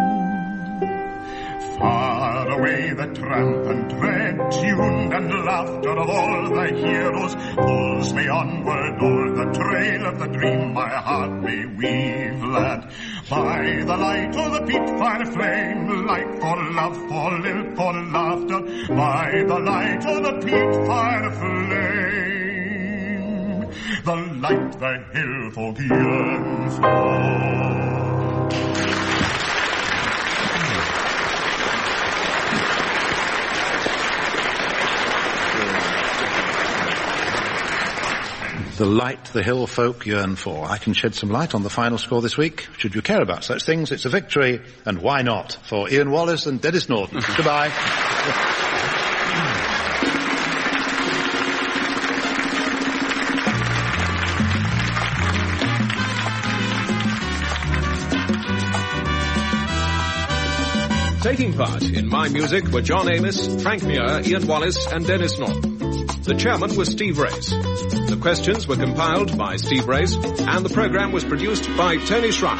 far away the tramp and tread, tune and laughter of all the heroes pulls me onward o'er the trail of the dream my heart may weave, lad. By the light of the peat fire flame, light for love, for lilt, for laughter. By the light of the peat fire flame, the light the hill folk yearn for. The light the hill folk yearn for. I can shed some light on the final score this week. Should you care about such things, it's a victory, and why not, for Ian Wallace and Denis Norden. Goodbye. Taking part in My Music were John Amos, Frank Muir, Ian Wallace and Denis Norden. The chairman was Steve Race. The questions were compiled by Steve Race and the programme was produced by Tony Schreier.